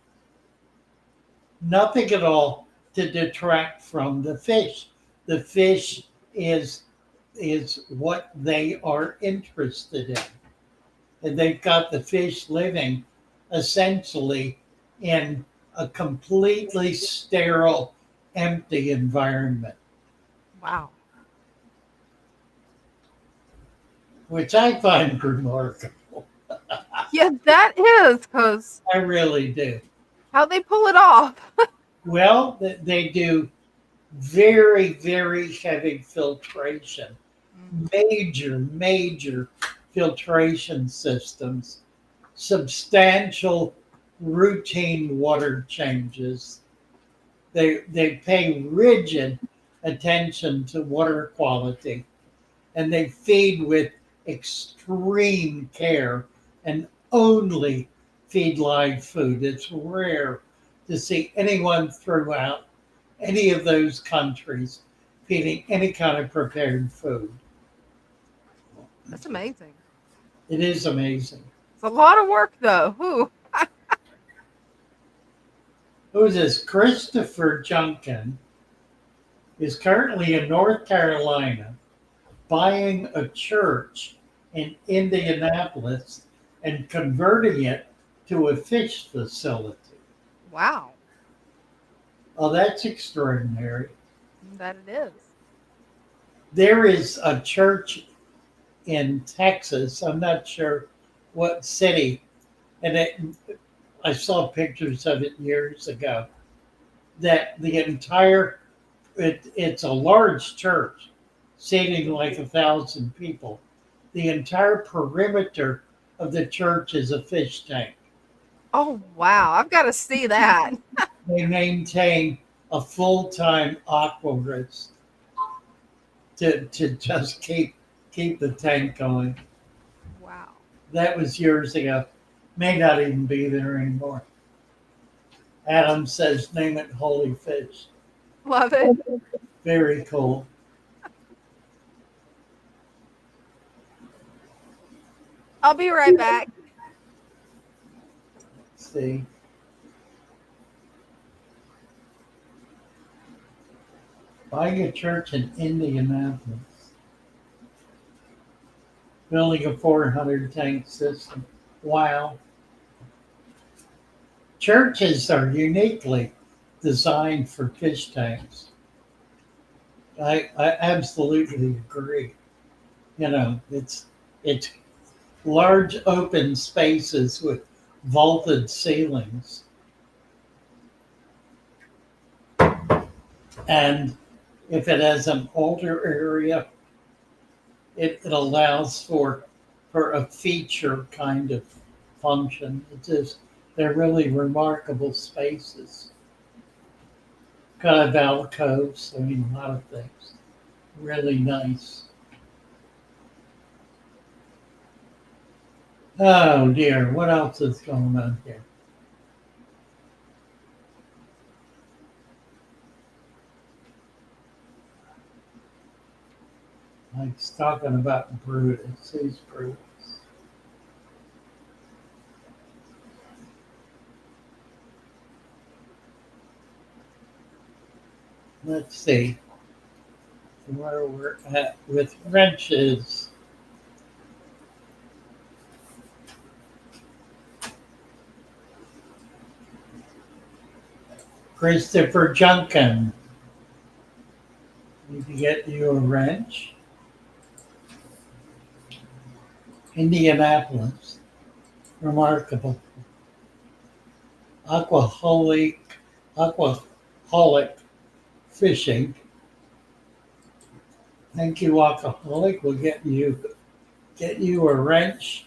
nothing at all to detract from the fish. The fish is what they are interested in. And they've got the fish living essentially in a completely sterile, empty environment, Wow. which I find remarkable. Yeah, that is, because I really do. how they pull it off. Well, they do very, very heavy filtration, major filtration systems, substantial routine water changes. They pay rigid attention to water quality, and they feed with extreme care and only feed live food. It's rare to see anyone throughout any of those countries feeding any kind of prepared food. That's amazing. It is amazing. It's a lot of work, though. Ooh. Who's this? Christopher Junkin is currently in North Carolina buying a church in Indianapolis and converting it to a fish facility. Wow. Oh, that's extraordinary. That it is. There is a church in Texas, I'm not sure what city, and I saw pictures of it years ago, that the entire, it's a large church, seating like 1,000 people. The entire perimeter of the church is a fish tank. Oh, wow. I've got to see that. They maintain a full-time aquarist to just keep the tank going. Wow. That was years ago. May not even be there anymore. Adam says, name it Holy Fish. Love it. Very cool. I'll be right back. Let's see. Buying a church in Indianapolis. Building a 400 tank system. Wow. Churches are uniquely designed for fish tanks. I absolutely agree. You know, it's large open spaces with vaulted ceilings. And if it has an older area, it allows for a feature kind of function. They're really remarkable spaces. Kind of alcoves, I mean, a lot of things. Really nice. Oh dear, what else is going on here? He's talking about Brutus. Who's Brutus? Let's see where we're at with wrenches. Christopher Junkin. Need to get you a wrench. Indianapolis. Remarkable. Aquaholic fishing. Thank you, Aquaholic. We'll get you get you a wrench.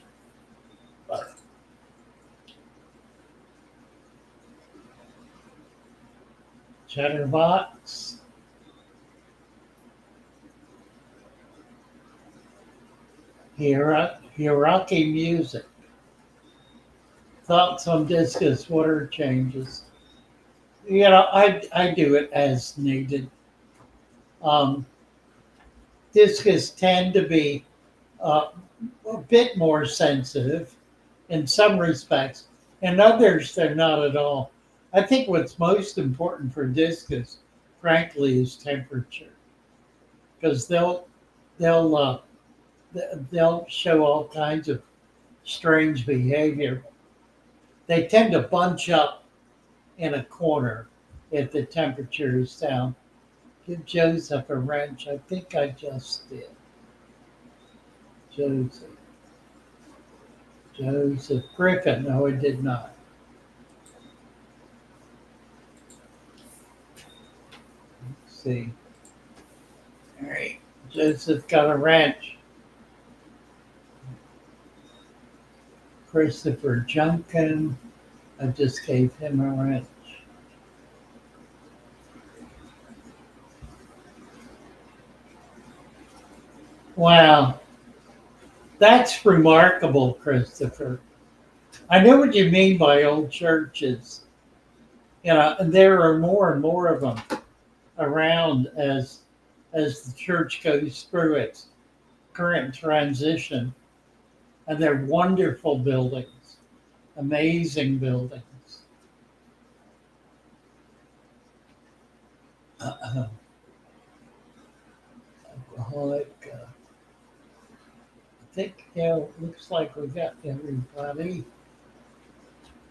Chatterbox. Hiraki music. Thoughts on discus water changes. I do it as needed. Um, Discus tend to be uh, a bit more sensitive in some respects. In others, they're not at all. I think what's most important for discus, frankly, is temperature, because they'll they'll show all kinds of strange behavior. They tend to bunch up in a corner if the temperature is down. Give Joseph a wrench. I think I just did. Joseph. Joseph Griffin. No, I did not. Let's see. All right. Joseph got a wrench. Christopher Junkin. I just gave him a wrench. Wow. That's remarkable, Christopher. I know what you mean by old churches. And there are more and more of them around as the church goes through its current transition. And they're wonderful buildings, amazing buildings. Alcoholic. I think, looks like we got everybody.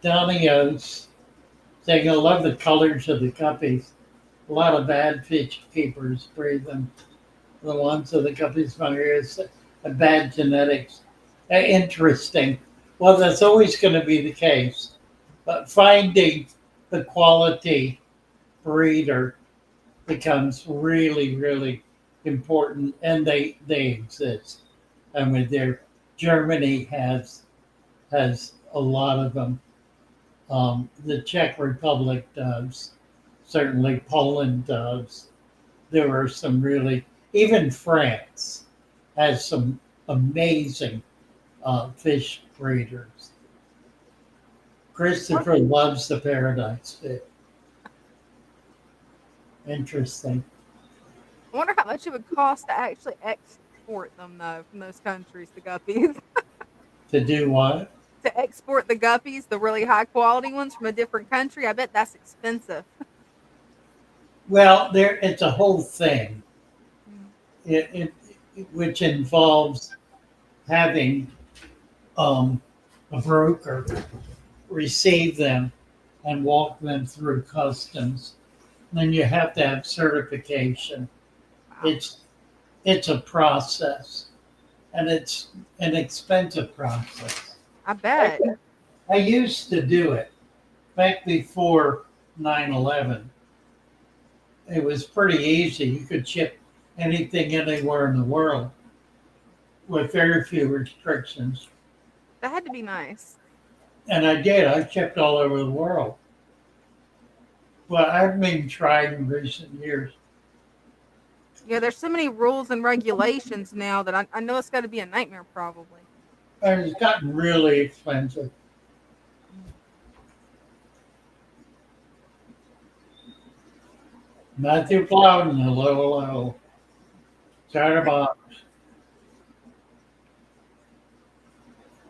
Danios saying, I love the colors of the guppies. A lot of bad fish keepers breed them. The ones of the guppies from here is bad genetics. Interesting. Well, that's always going to be the case. But finding the quality breeder becomes really, really important, and they exist. I mean, Germany has a lot of them. The Czech Republic does. Certainly, Poland does. There are some really, even France has some amazing fish breeders. Christopher loves the paradise fish. Interesting. I wonder how much it would cost to actually export them, though, from those countries, the guppies. To do what? To export the guppies, the really high quality ones from a different country, I bet that's expensive. Well, it's a whole thing. Mm. It which involves having a broker receive them and walk them through customs. Then you have to have certification. Wow. It's a process, and it's an expensive process. I bet. I used to do it back before 9/11. It was pretty easy. You could ship anything anywhere in the world with very few restrictions. That had to be nice. And I did. I shipped all over the world. But I've been tried in recent years. Yeah, there's so many rules and regulations now that I know it's got to be a nightmare, probably. And it's gotten really expensive. Matthew Plowden, hello. Chatterbox.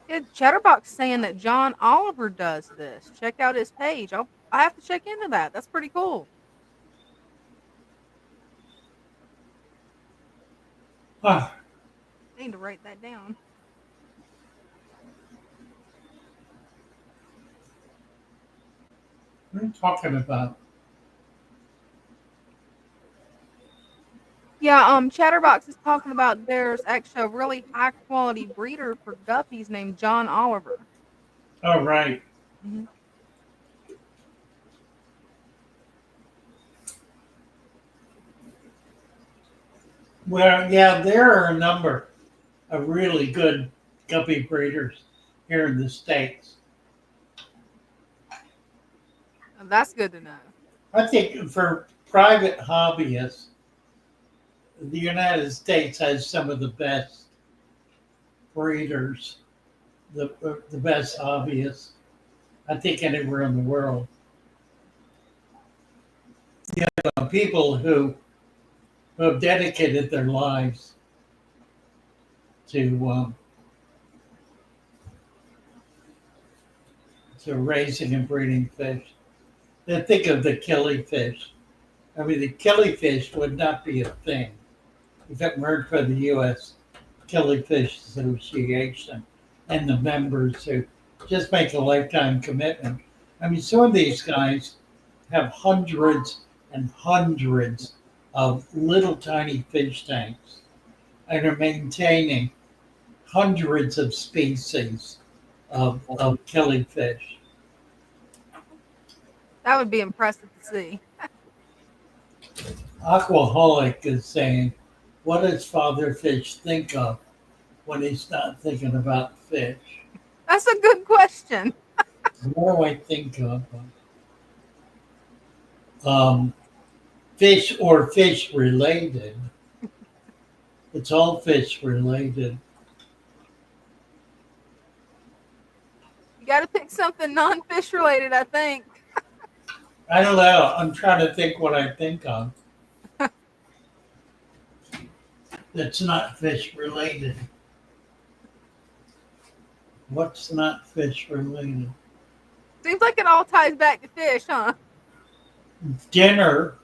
Yeah, Chatterbox saying that John Oliver does this. Check out his page. I have to check into that. That's pretty cool. Ah, I need to write that down. what are you talking about? Yeah, Chatterbox is talking about there's actually a really high quality breeder for guppies named John Oliver. Oh, right. Hmm. Well, yeah, there are a number. really good guppy breeders here in the States. That's good to know. I think for private hobbyists, the United States has some of the best breeders, the best hobbyists, I think, anywhere in the world. People who have dedicated their lives to raising and breeding fish. Then think of the killifish. I mean, the killifish would not be a thing if it weren't for the U.S. Killifish Association and the members who just make a lifetime commitment. I mean, some of these guys have hundreds and hundreds of little tiny fish tanks and are maintaining hundreds of species of killifish. That would be impressive to see. Aquaholic is saying, what does Father Fish think of when he's not thinking about fish? That's a good question. What do I think of? Fish or fish related. It's all fish related. You got to pick something non-fish related, I think. I don't know. I'm trying to think what I think of. That's not fish related. What's not fish related? Seems like it all ties back to fish, huh? Dinner.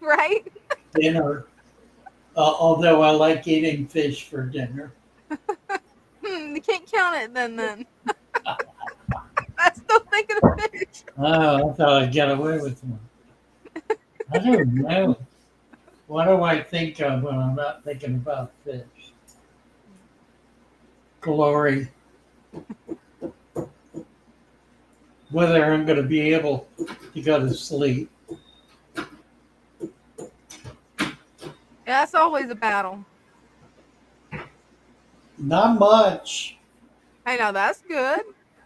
Right? Dinner. Although I like eating fish for dinner. You can't count it then. I'm still thinking of fish. Oh, I thought I'd get away with one. I don't know. What do I think of when I'm not thinking about fish? Glory. Whether I'm going to be able to go to sleep. Yeah, that's always a battle. Not much. I know, that's good.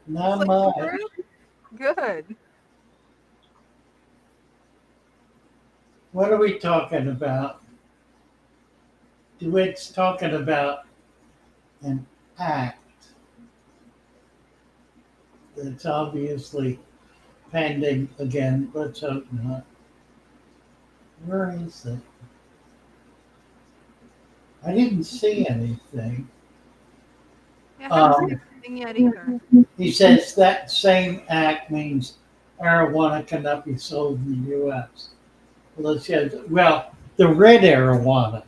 Not Sleep much. through? Good. What are we talking about? DeWitt's talking about an act that's obviously pending again. Let's hope not. Where is it? I didn't see anything. Yeah, I haven't seen anything yet either. He says that same act means marijuana cannot be sold in the U.S. Well, the red arowana.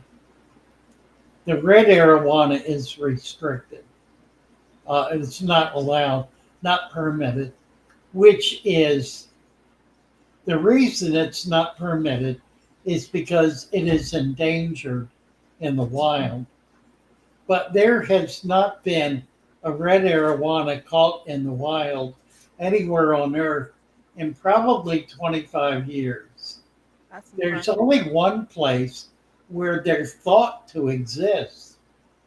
The red arowana is restricted. It's not allowed, not permitted, which is the reason it's not permitted is because it is endangered in the wild. But there has not been a red arowana caught in the wild anywhere on earth in probably 25 years. There's only one place where they're thought to exist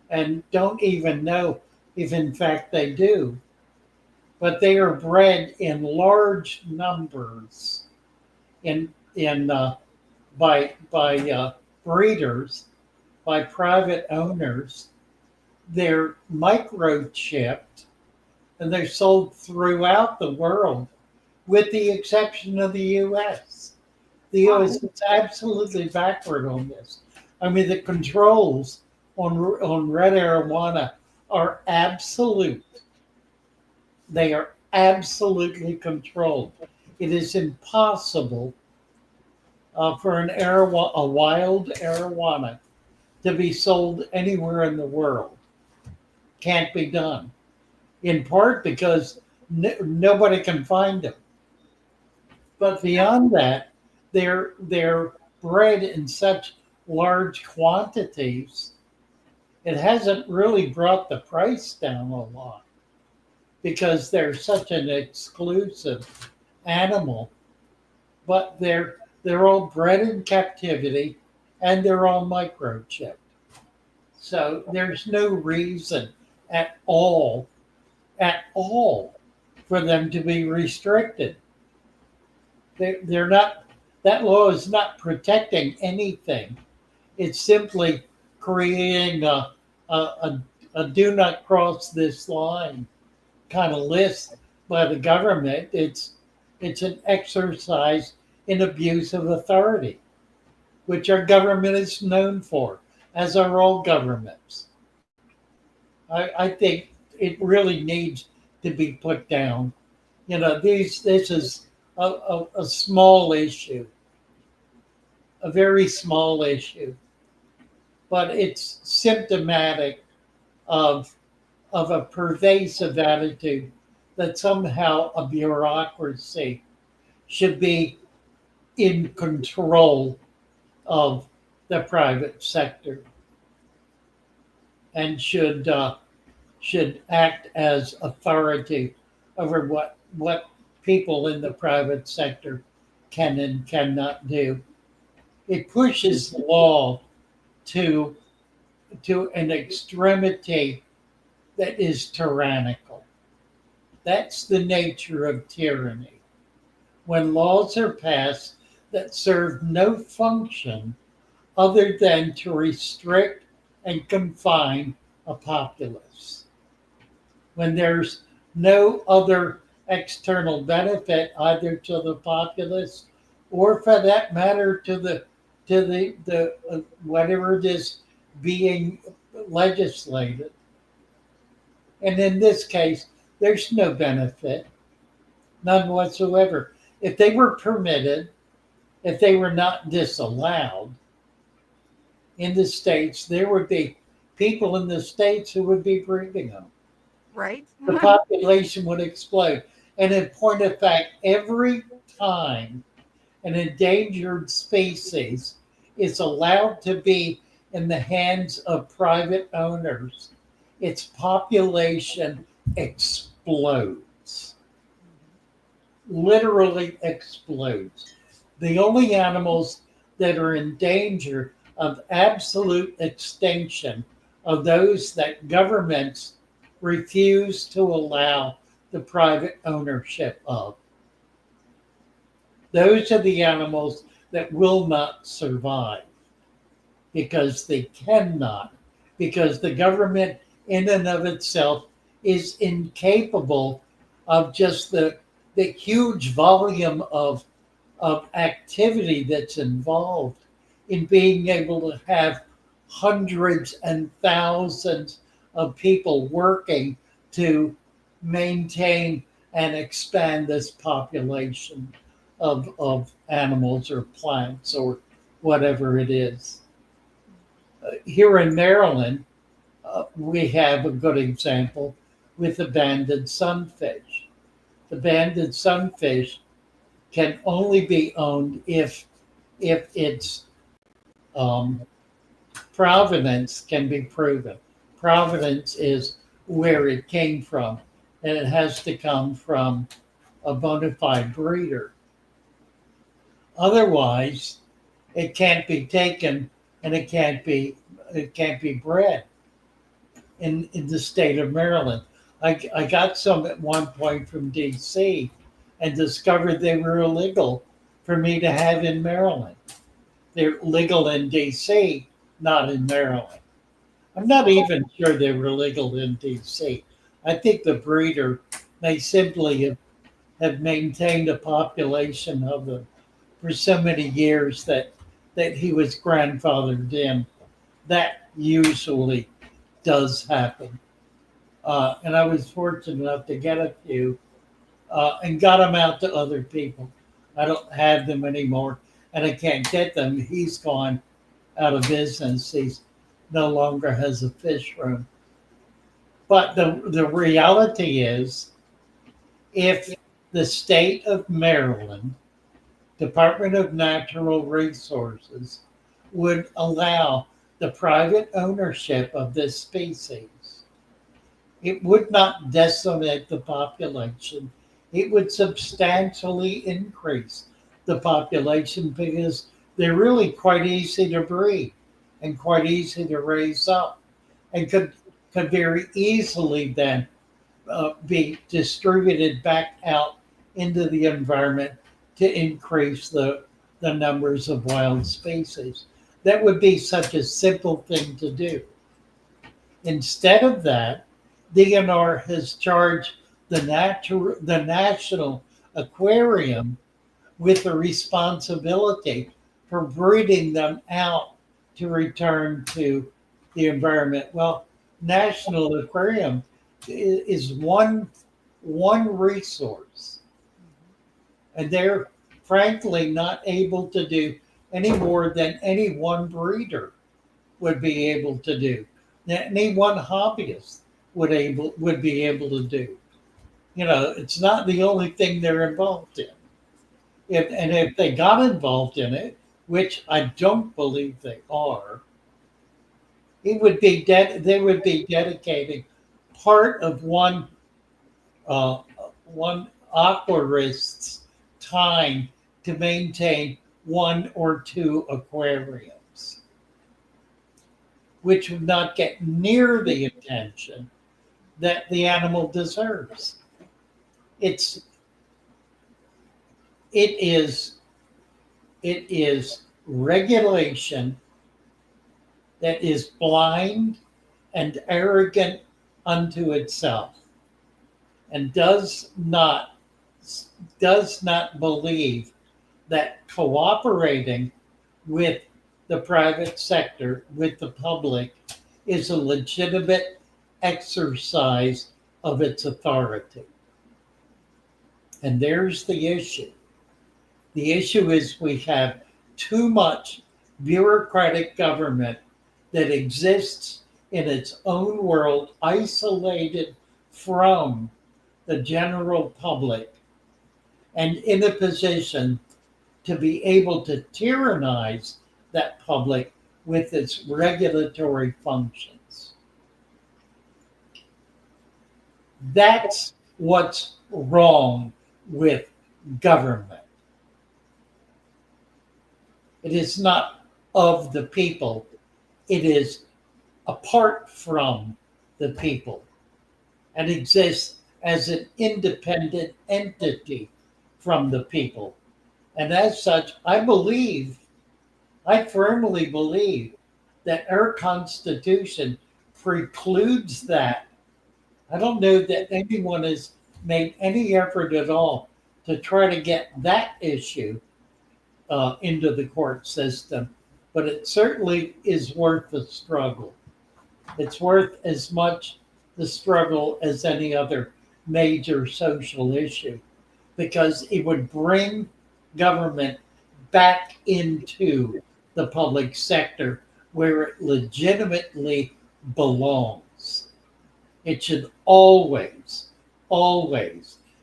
and don't even know if in fact they do. But they are bred in large numbers by breeders, by private owners. They're microchipped and they're sold throughout the world, with the exception of the U.S. The U.S. is absolutely backward on this. I mean, the controls on red arowana are absolute. They are absolutely controlled. It is impossible for a wild arowana to be sold anywhere in the world. Can't be done. In part because nobody can find them. But beyond that, they're bred in such large quantities, it hasn't really brought the price down a lot because they're such an exclusive animal. But they're all bred in captivity and they're all microchipped. So there's no reason at all, for them to be restricted. They're not, that law is not protecting anything. It's simply creating a do not cross this line kind of list by the government. It's an exercise in abuse of authority, which our government is known for, as are all governments. I think it really needs to be put down. This is a small issue, a very small issue, but it's symptomatic of a pervasive attitude that somehow a bureaucracy should be in control of the private sector and should act as authority over what people in the private sector can and cannot do. It pushes law to an extremity that is tyrannical. That's the nature of tyranny. When laws are passed that serve no function other than to restrict and confine a populace. When there's no other external benefit either to the populace or, for that matter, to the whatever it is being legislated. And in this case, there's no benefit, none whatsoever. If they were permitted, if they were not disallowed in the states, there would be people in the states who would be breeding them. Right. The population would explode. And in point of fact, every time an endangered species is allowed to be in the hands of private owners, its population explodes. Literally explodes. The only animals that are in danger of absolute extinction are those that governments refuse to allow the private ownership of. Those are the animals that will not survive because they cannot, because the government in and of itself is incapable of just the huge volume of activity that's involved in being able to have hundreds and thousands of people working to maintain and expand this population of animals or plants or whatever it is. Here in Maryland, we have a good example with the banded sunfish. The banded sunfish can only be owned if its provenance can be proven. Provenance is where it came from, and it has to come from a bona fide breeder. Otherwise, it can't be taken and it can't be bred in the state of Maryland. I got some at one point from DC and discovered they were illegal for me to have in Maryland. They're legal in DC, not in Maryland. I'm not even sure they were legal in DC. I think the breeder may simply have maintained a population of them for so many years that he was grandfathered in. That usually does happen. And I was fortunate enough to get a few and got them out to other people. I don't have them anymore and I can't get them. He's gone out of business. He's no longer has a fish room. But the reality is, if the state of Maryland, Department of Natural Resources, would allow the private ownership of this species, it would not decimate the population. It would substantially increase the population because they're really quite easy to breed and quite easy to raise up. and could very easily then be distributed back out into the environment to increase the numbers of wild species. That would be such a simple thing to do. Instead of that, DNR has charged the National Aquarium with the responsibility for breeding them out to return to the environment. Well, National Aquarium is one resource, and they're frankly not able to do any more than any one breeder would be able to do, that any one hobbyist would be able to do. You know, it's not the only thing they're involved in. If they got involved in it, which I don't believe they are, it would be they would be dedicating part of uh, one aquarist's time to maintain one or two aquariums, which would not get near the attention that the animal deserves. It's it is it is regulation that is blind and arrogant unto itself, and does not believe that cooperating with the private sector, with the public, is a legitimate exercise of its authority. And there's the issue. The issue is we have too much bureaucratic government that exists in its own world, isolated from the general public, and in a position to be able to tyrannize that public with its regulatory functions. That's what's wrong with government. It is not of the people, it is apart from the people and exists as an independent entity from the people. And as such, I firmly believe that our Constitution precludes that. I don't know that anyone has made any effort at all to try to get that issue into the court system, but it certainly is worth the struggle. It's worth as much the struggle as any other major social issue, because it would bring government back into the public sector where it legitimately belongs. It should always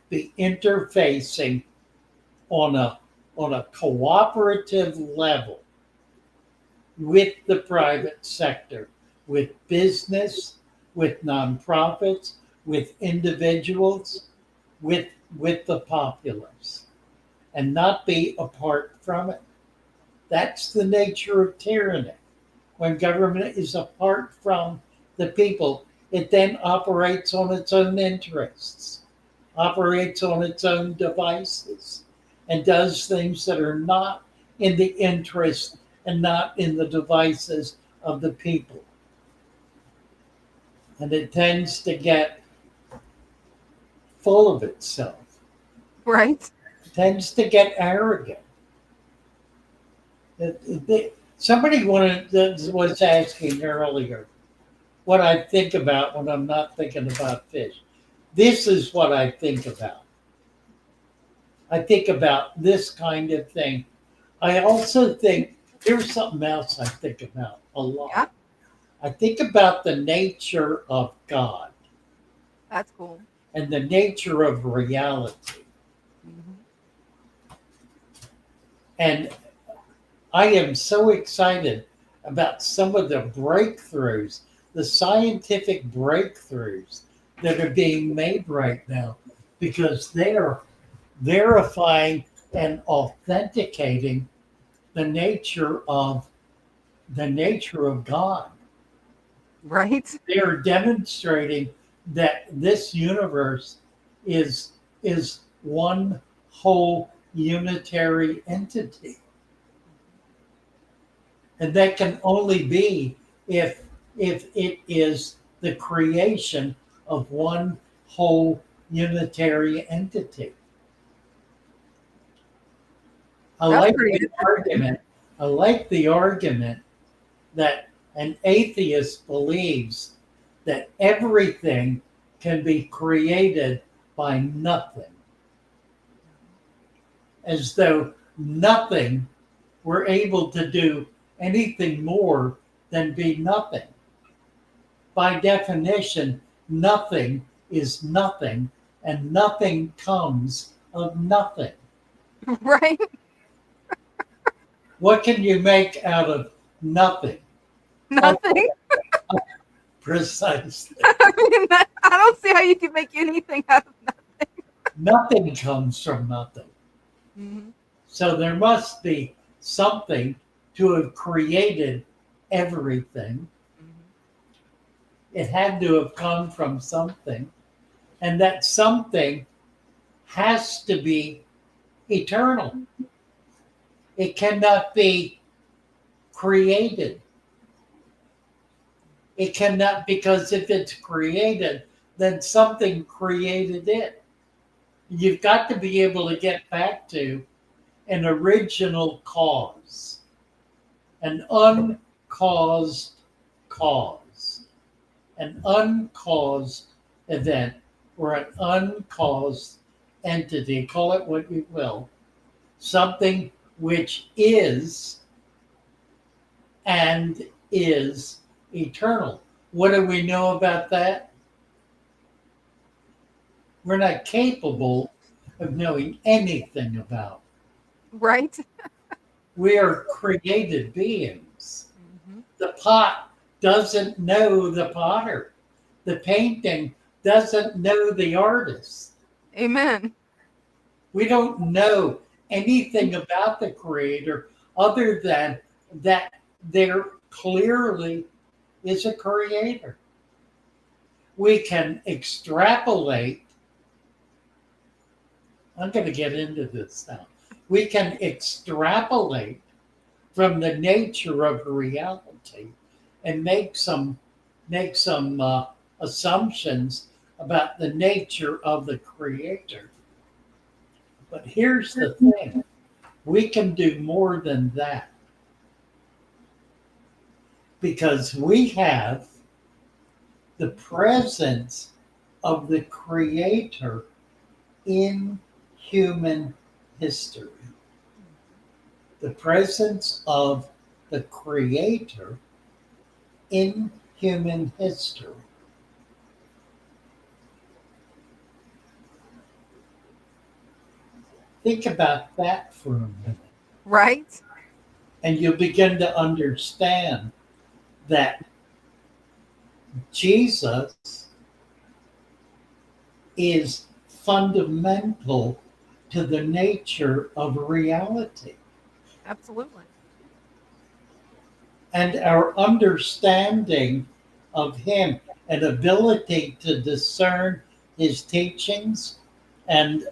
be interfacing on a cooperative level with the private sector, with business, with nonprofits, with individuals, with the populace, and not be apart from it. That's the nature of tyranny. When government is apart from the people, it then operates on its own interests, operates on its own devices, and does things that are not in the interest and not in the devices of the people. And it tends to get full of itself. Right. It tends to get arrogant. Somebody was asking earlier what I think about when I'm not thinking about fish. This is what I think about. I think about this kind of thing. I also think there's something else I think about a lot. Yeah. I think about the nature of God That's cool. and the nature of reality. Mm-hmm. And I am so excited about some of the breakthroughs, the scientific breakthroughs that are being made right now, because they're verifying and authenticating the nature of God. Right? They are demonstrating that this universe is one whole unitary entity. And that can only be if it is the creation of one whole unitary entity. I That's like pretty the argument. I like the argument that an atheist believes that everything can be created by nothing, as though nothing were able to do anything more than be nothing. By definition, nothing is nothing, and nothing comes of nothing. right? What can you make out of nothing? Nothing. Precisely. I mean, I don't see how you can make anything out of nothing. Nothing comes from nothing. Mm-hmm. So there must be something to have created everything. It had to have come from something. And that something has to be eternal. It cannot be created. It cannot, because if it's created, then something created it. You've got to be able to get back to an original cause, an uncaused cause, an uncaused event, or an uncaused entity, call it what you will, something which is and is eternal. What do we know about that? We're not capable of knowing anything about. Right? We are created beings. Mm-hmm. The pot doesn't know the potter. The painting doesn't know the artist. Amen. We don't know anything about the creator other than that there clearly is a creator. We can extrapolate. I'm going to get into this now. We can extrapolate from the nature of reality and make some assumptions about the nature of the creator. But here's the thing. We can do more than that. Because we have the presence of the creator in human history. The presence of the creator in human history. Think about that for a minute. Right? And you'll begin to understand that Jesus is fundamental to the nature of reality. Absolutely. And our understanding of him and ability to discern his teachings and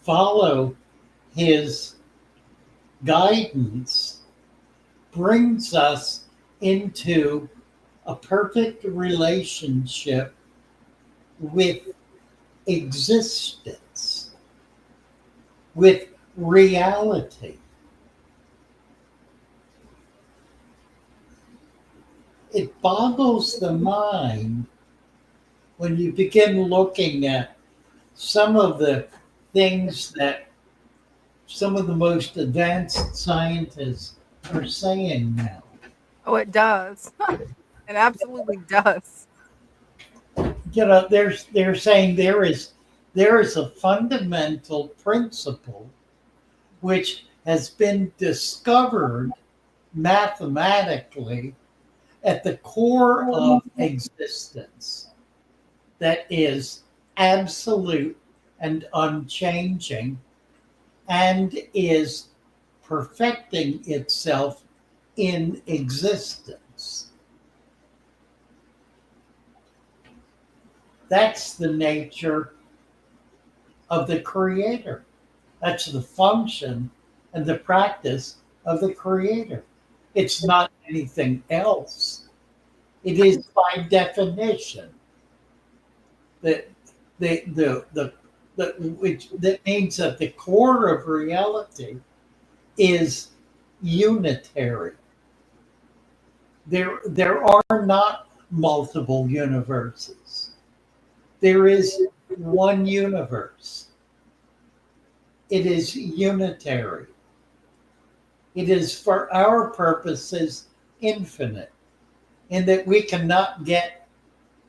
follow his guidance brings us into a perfect relationship with existence, with reality. It boggles the mind when you begin looking at some of the things that some of the most advanced scientists are saying now. Oh, it does. It absolutely does. You know, they're saying there is a fundamental principle which has been discovered mathematically at the core of existence that is absolute and unchanging and is perfecting itself in existence. That's the nature of the Creator. That's the function and the practice of the Creator. It's not anything else. It is by definition that which that means that the core of reality is unitary. There are not multiple universes. There is one universe. It is unitary. It is for our purposes infinite, in that we cannot get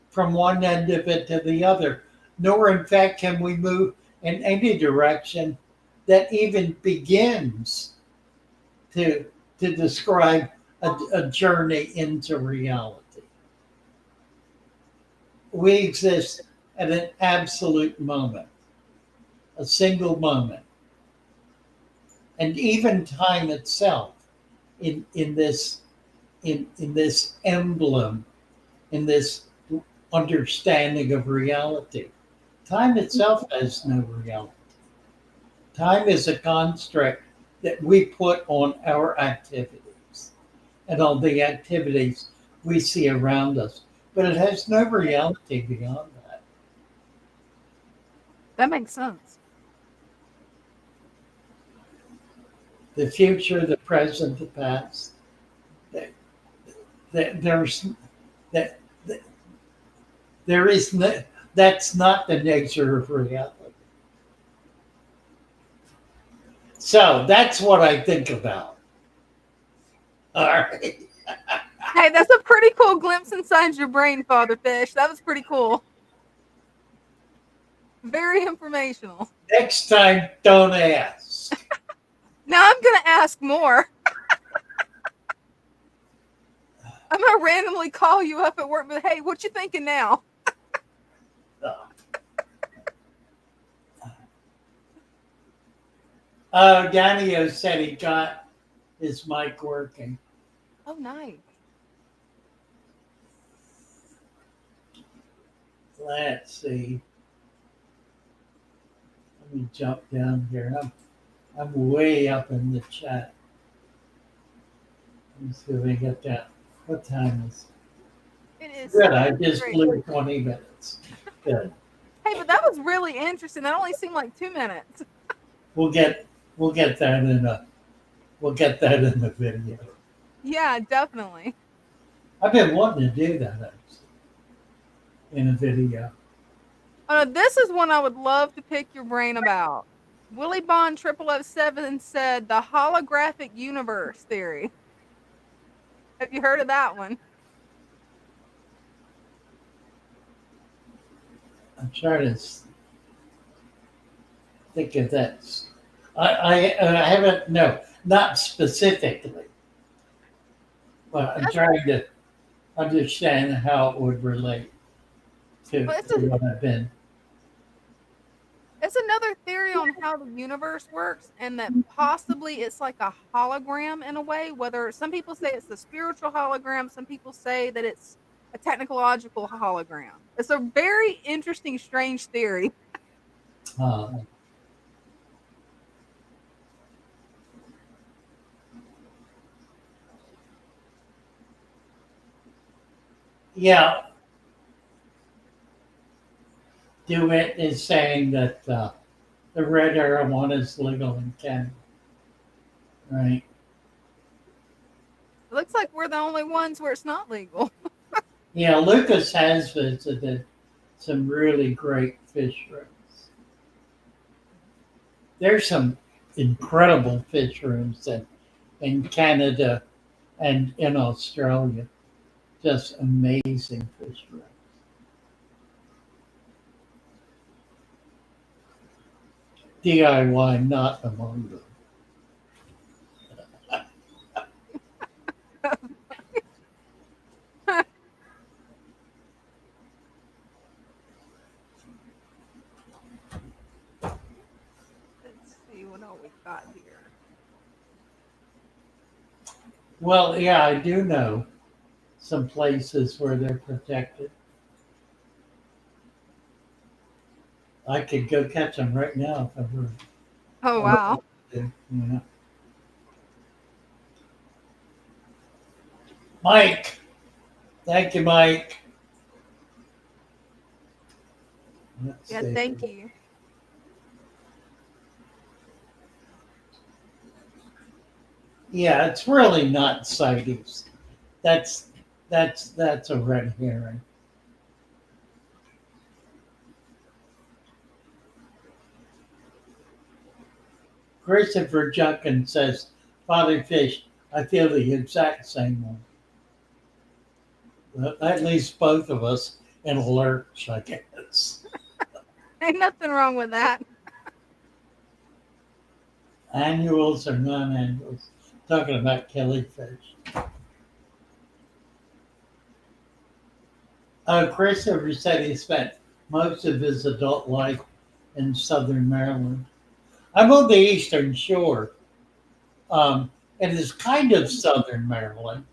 from one end of it to the other, nor in fact can we move in any direction that even begins to describe a journey into reality. We exist at an absolute moment, a single moment. And even time itself in this emblem, in this understanding of reality. Time itself has no reality. Time is a construct that we put on our activities and on the activities we see around us, but it has no reality beyond that. That makes sense. The future, the present, the past. There's that there is no, that's not the nature of reality. So that's what I think about. All right. Hey, that's a pretty cool glimpse inside your brain, Father Fish. That was pretty cool. Very informational. Next time, don't ask. Now I'm gonna ask more. I'm gonna randomly call you up at work, but hey, what you thinking now? Danio said he got his mic working. Oh, nice. Let's see. Let me jump down here. I'm way up in the chat. Let me see if we get that. What time is it? It is. Good. I just great. blew 20 minutes. Good. Hey, but that was really interesting. That only seemed like 2 minutes. We'll get that in the video. Yeah, definitely. I've been wanting to do that actually in a video. This is one I would love to pick your brain about. Willie Bond 0007 said the holographic universe theory. Have you heard of that one? I'm trying to think if that's. I haven't. No, not specifically. But I'm trying to understand how it would relate to what I've been. It's another theory on how the universe works, and that possibly it's like a hologram in a way. Whether some people say it's the spiritual hologram, some people say that it's a technological hologram. It's a very interesting, strange theory. Yeah. DeWitt is saying that the red arrow one is legal in Canada. Right. It looks like we're the only ones where it's not legal. Yeah, Lucas has visited some really great fish rooms. There's some incredible fish rooms in Canada and in Australia. Just amazing fish rooms. DIY not among them. Let's see what all we got here. Well, yeah, I do know some places where they're protected. I could go catch them right now if I were. Oh wow. Yeah. Mike, thank you, Mike. Let's Yeah, see. thank you. Yeah, it's really not CITES. That's that's a red herring. Christopher Junkins says, Father Fish, I feel the exact same way. That leaves both of us in a lurch, I guess. Ain't nothing wrong with that. Annuals or non-annuals. Talking about killifish. Christopher said he spent most of his adult life in southern Maryland. I'm on the eastern shore. It is kind of southern Maryland.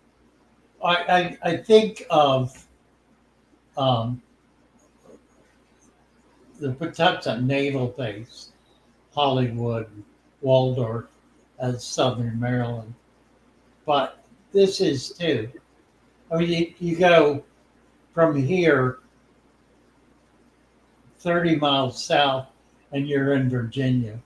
I think of um, the Patuxent Naval Base, Hollywood, Waldorf, as southern Maryland. But this is too. I mean, you go from here 30 miles south and you're in Virginia.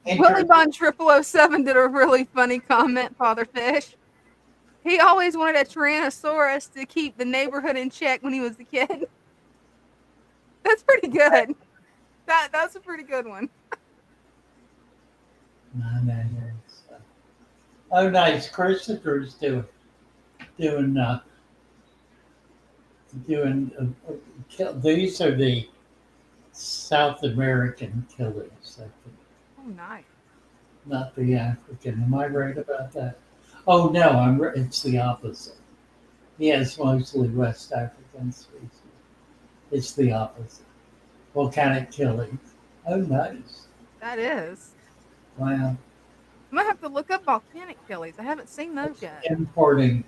Willie Bond 0007 did a really funny comment, Father Fish. He always wanted a Tyrannosaurus to keep the neighborhood in check when he was a kid. That's pretty good. That's a pretty good one. Oh, nice. Christopher's doing these are the South American killers, I think, Oh, nice. not the African. Am I right about that? Oh no, it's the opposite. He has mostly West African species. It's the opposite. Volcanic killing. Oh, nice. That is. Wow. I'm gonna have to look up volcanic killies. I haven't seen those yet. Importing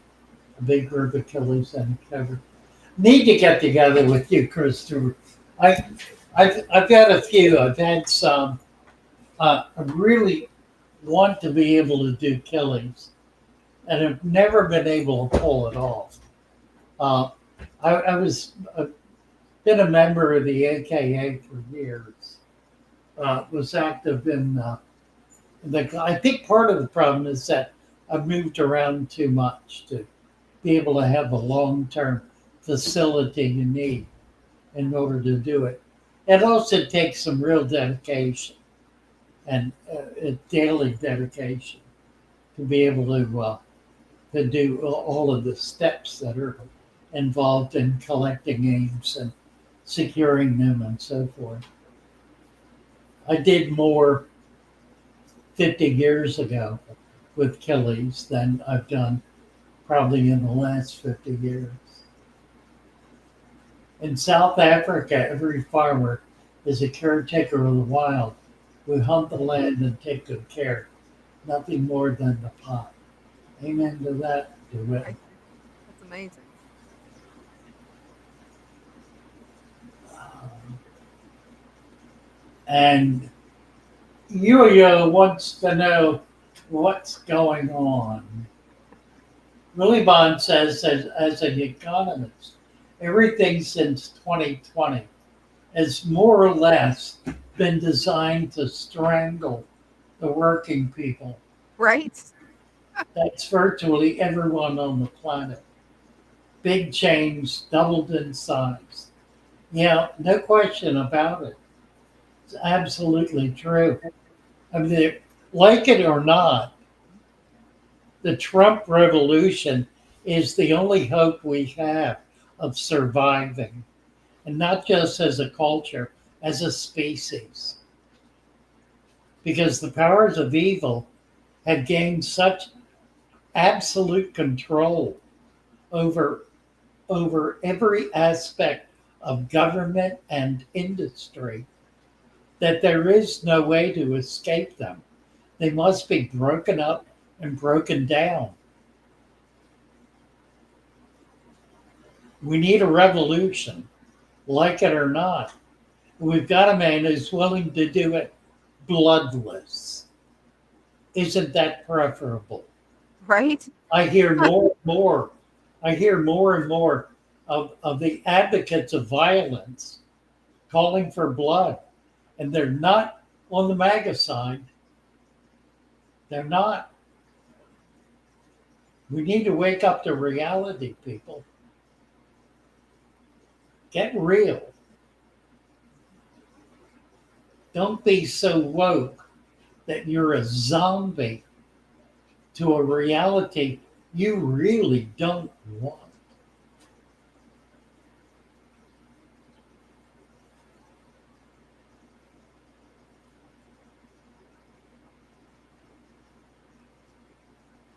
a big herd of killers and cover. Need to get together with you, Christopher. I, I've got a few. I've had some. I really want to be able to do killings, and have never been able to pull it off. Uh, I was been a member of the AKA for years. Was active in I think part of the problem is that I've moved around too much to be able to have the long-term facility you need in order to do it. It also takes some real dedication and daily dedication to be able to do all of the steps that are involved in collecting aims and securing them and so forth. I did more 50 years ago with killies than I've done probably in the last 50 years. In South Africa, every farmer is a caretaker of the wild. We hunt the land and take good care. Nothing more than the pot. Amen to that. Do it. That's amazing. And Yo-Yo wants to know what's going on. Willie Bond says, as an economist, everything since 2020 has more or less been designed to strangle the working people. Right? That's virtually everyone on the planet. Big change, doubled in size. Yeah, no question about it. It's absolutely true. I mean, like it or not, the Trump revolution is the only hope we have of surviving, and not just as a culture, as a species. Because the powers of evil have gained such absolute control over every aspect of government and industry that there is no way to escape them. They must be broken up and broken down. We need a revolution, like it or not. We've got a man who's willing to do it bloodless. Isn't that preferable? Right? I hear more and more. I hear more and more of the advocates of violence calling for blood. And they're not on the MAGA side. They're not. We need to wake up to reality, people. Get real. Don't be so woke that you're a zombie to a reality you really don't want.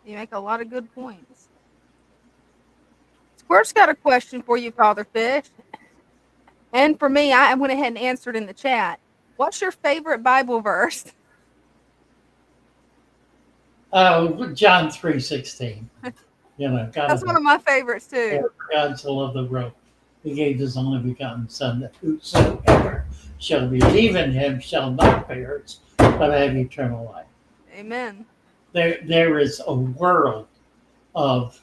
You make a lot of good points. Squirt's got a question for you, Father Fish. And for me, I went ahead and answered in the chat. What's your favorite Bible verse? Oh, John 3:16. You know, That's one of my favorites too. God so loved the world, he gave his only begotten Son, that whosoever shall believe in him shall not perish, but have eternal life. Amen. There is a world of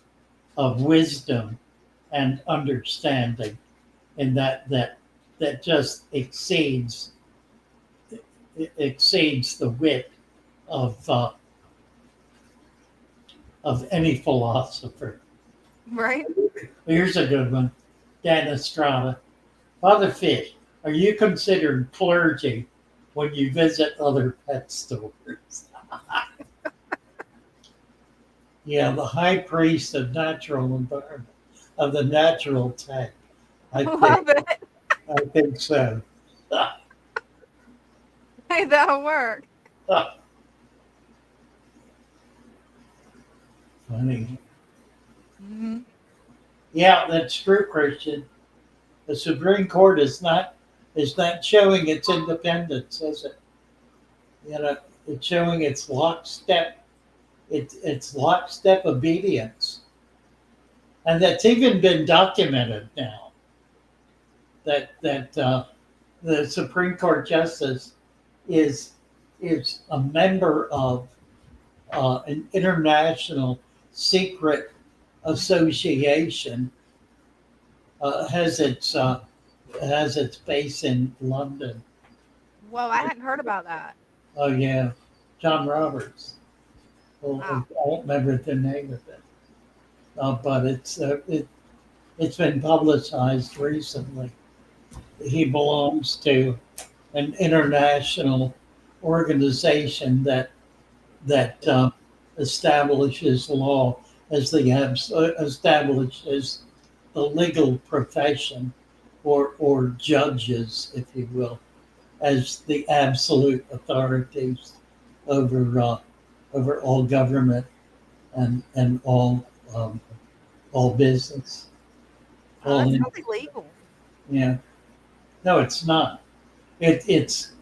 wisdom and understanding, and that just exceeds the wit of any philosopher. Right? Here's a good one. Dan Estrada. Father Fish, are you considered clergy when you visit other pet stores? Yeah, the high priest of natural environment, of the natural tank. I Love it. think so. Hey, that'll work. Funny. Mm-hmm. Yeah, that's true, Christian. The Supreme Court is not showing its independence, is it? You know, it's showing its lockstep, its lockstep obedience, and that's even been documented now. That the Supreme Court justice is a member of an international secret association. Has its base in London. Whoa, I hadn't heard about that. Oh yeah, John Roberts. Well, Wow. I don't remember the name of it, but it's been publicized recently. He belongs to an international organization that establishes law as establishes the legal profession, or judges, if you will, as the absolute authorities over all government and all business. Oh, All that in, sounds illegal. yeah. No, it's not. It is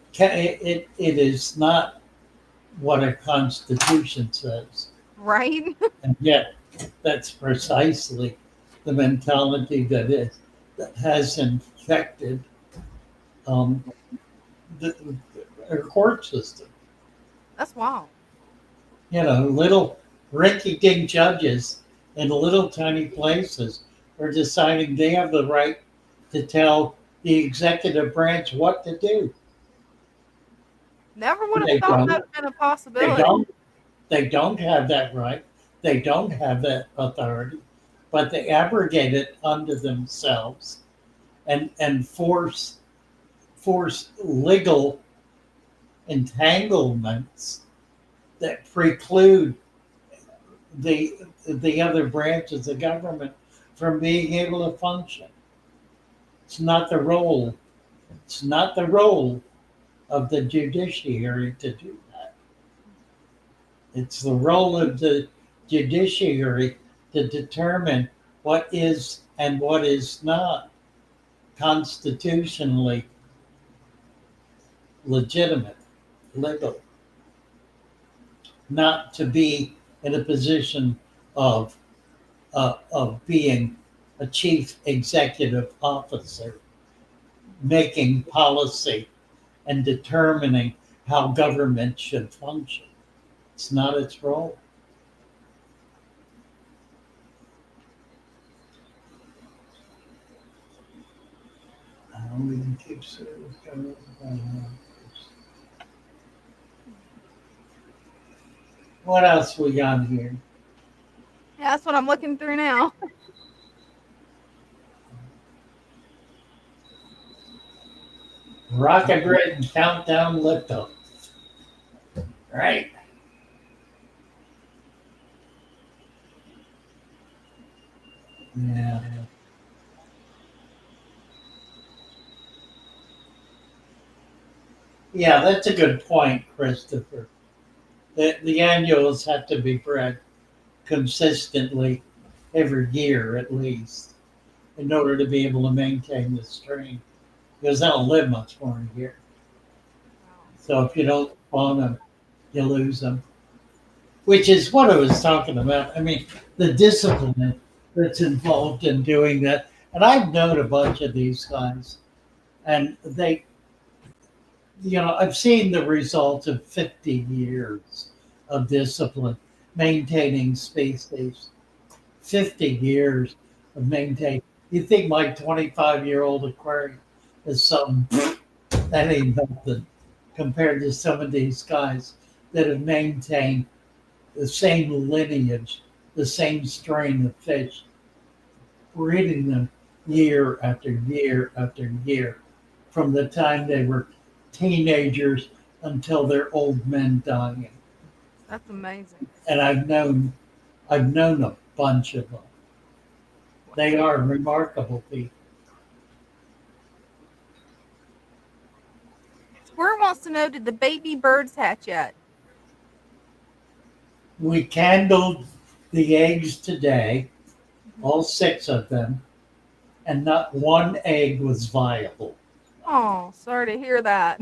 not what a constitution says, Right? and yet that's precisely the mentality that has infected the our court system. That's wild. You know, little rinky-dink judges in little tiny places are deciding they have the right to tell the executive branch what to do. Never would have They thought don't. that'd been a They possibility. don't. They don't have that right. They don't have that authority, but they abrogate it unto themselves and force legal entanglements that preclude the other branches of government from being able to function. It's not the role. It's not the role of the judiciary to do that. It's the role of the judiciary to determine what is and what is not constitutionally legitimate, legal, not to be in a position of being a chief executive officer, making policy and determining how government should function. It's not its role. We can keep service going. What else we got here? Yeah, that's what I'm looking through now. Rocket Red and Countdown Liftoff. Right. Yeah. Yeah, that's a good point, Christopher. The annuals have to be bred consistently every year at least in order to be able to maintain the strain because they don't live much more in a year. So if you don't spawn them, you lose them, which is what I was talking about. I mean, the discipline that's involved in doing that. And I've known a bunch of these guys, and they, I've seen the results of 50 years of discipline maintaining species. 50 years of maintaining. You think my 25-year-old aquarium is some, that ain't nothing compared to some of these guys that have maintained the same lineage, the same strain of fish, breeding them year after year after year from the time they were teenagers until they're old men dying. That's amazing. And I've known a bunch of them. They are remarkable people. Squirrel wants to know, did the baby birds hatch yet? We candled the eggs today, all 6 of them, and not one egg was viable. Oh, sorry to hear that.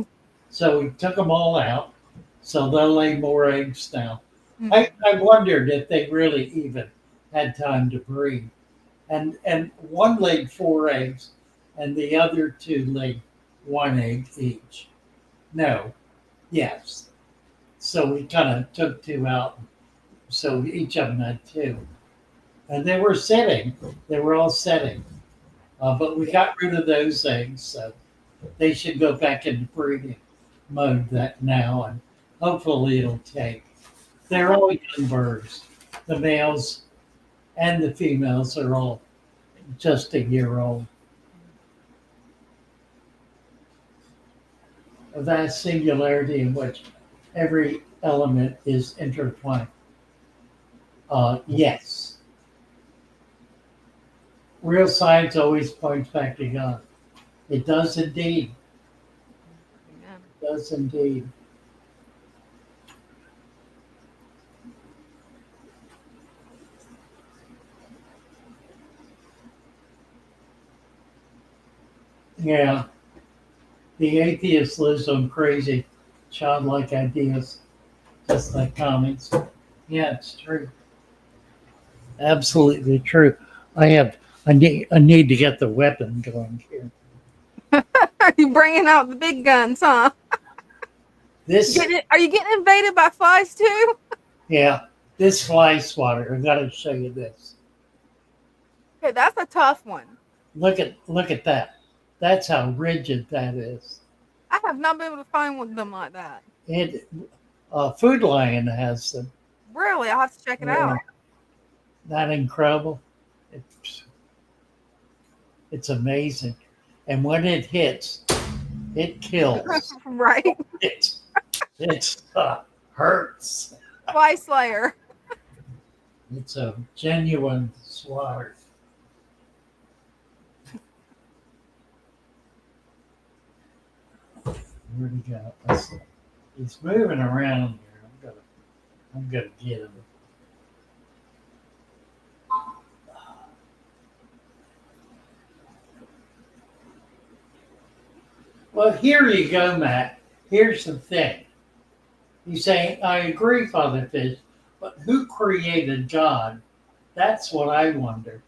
So we took them all out. So they'll lay more eggs now. I wondered if they really even had time to breed. And one laid 4 eggs, and the other 2 laid 1 egg each. No, yes. So we kind of took 2 out. So each of them had 2. And they were setting. They were all setting. But we got rid of those eggs. So they should go back into breeding mode that now. And hopefully it'll take. They're all young birds. The males and the females are all just a year old. A vast singularity in which every element is intertwined. Yes. Real science always points back to God. It does indeed. Amen. It does indeed. Yeah. The atheist lives on crazy, childlike ideas, just like comics. Yeah, it's true. Absolutely true. I need to get the weapon going here. Are you bringing out the big guns, huh? This, Are you getting invaded by flies too? yeah, this fly swatter. I got to show you this. Okay, that's a tough one. Look at that. That's how rigid that is. I have not been able to find one of them like that. It, Food Lion has them. Really, I'll have to check it Yeah. out. That incredible. It's amazing. And when it hits, it kills. Right? It hurts. Fly Slayer. It's a genuine slaughter. Where'd he go? He's moving around here. I'm gonna get him. Well, here you go, Matt. Here's the thing. He's saying, I agree, Father Fish, but who created God? That's what I wonder.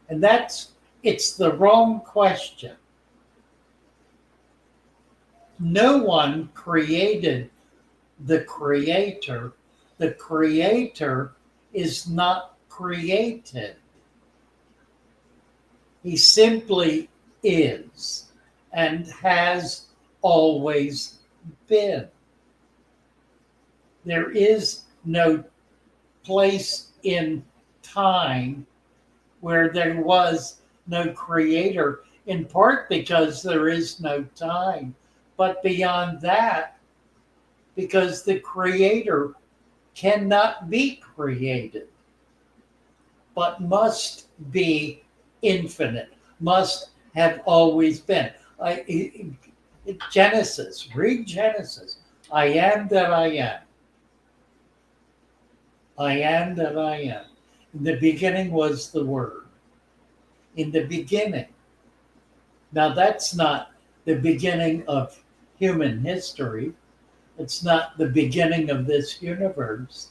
And it's the wrong question. No one created the creator. The creator is not created. He simply is and has always been. There is no place in time where there was no creator, in part because there is no time, but beyond that, because the creator cannot be created, but must be infinite, must have always been. Genesis, read Genesis. I am that I am. I am that I am. In the beginning was the Word. In the beginning. Now, that's not the beginning of human history. It's not the beginning of this universe.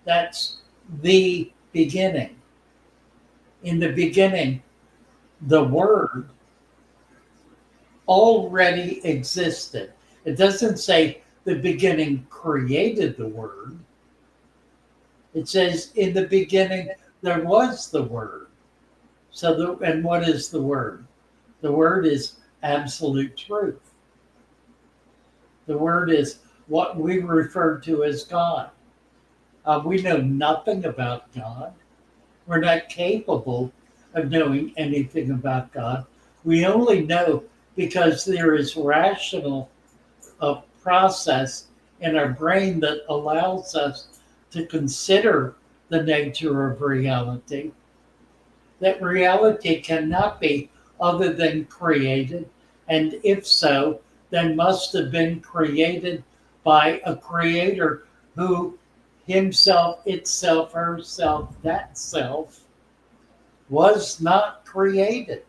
That's the beginning. In the beginning, the Word already existed. It doesn't say the beginning created the Word. It says in the beginning there was the Word. And what is the Word? The Word is absolute truth. The Word is what we refer to as God. We know nothing about God. We're not capable of knowing anything about God. We only know because there is rational process in our brain that allows us to consider the nature of reality. That reality cannot be other than created, and if so, then must have been created by a creator who himself, itself, herself, that self was not created.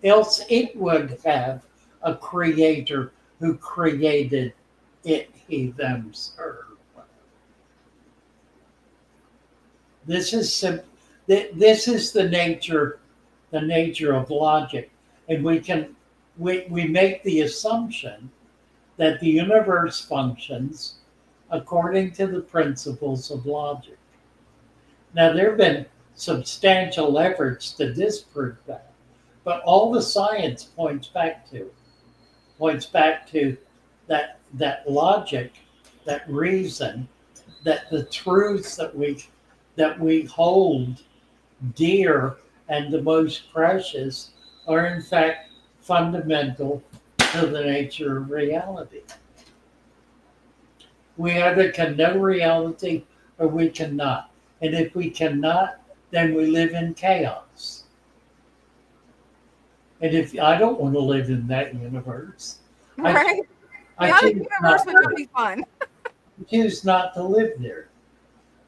Else it would have a creator who created it, he, them, her. This is the nature of logic, and we make the assumption that the universe functions according to the principles of logic. Now, there have been substantial efforts to disprove that, but all the science points back to that logic, that reason, that the truths that we hold dear and the most precious are in fact fundamental to the nature of reality. We either can know reality or we cannot. And if we cannot, then we live in chaos. And if I don't want to live in that universe, Right? I The other choose universe not, would not be fun. choose not to live there.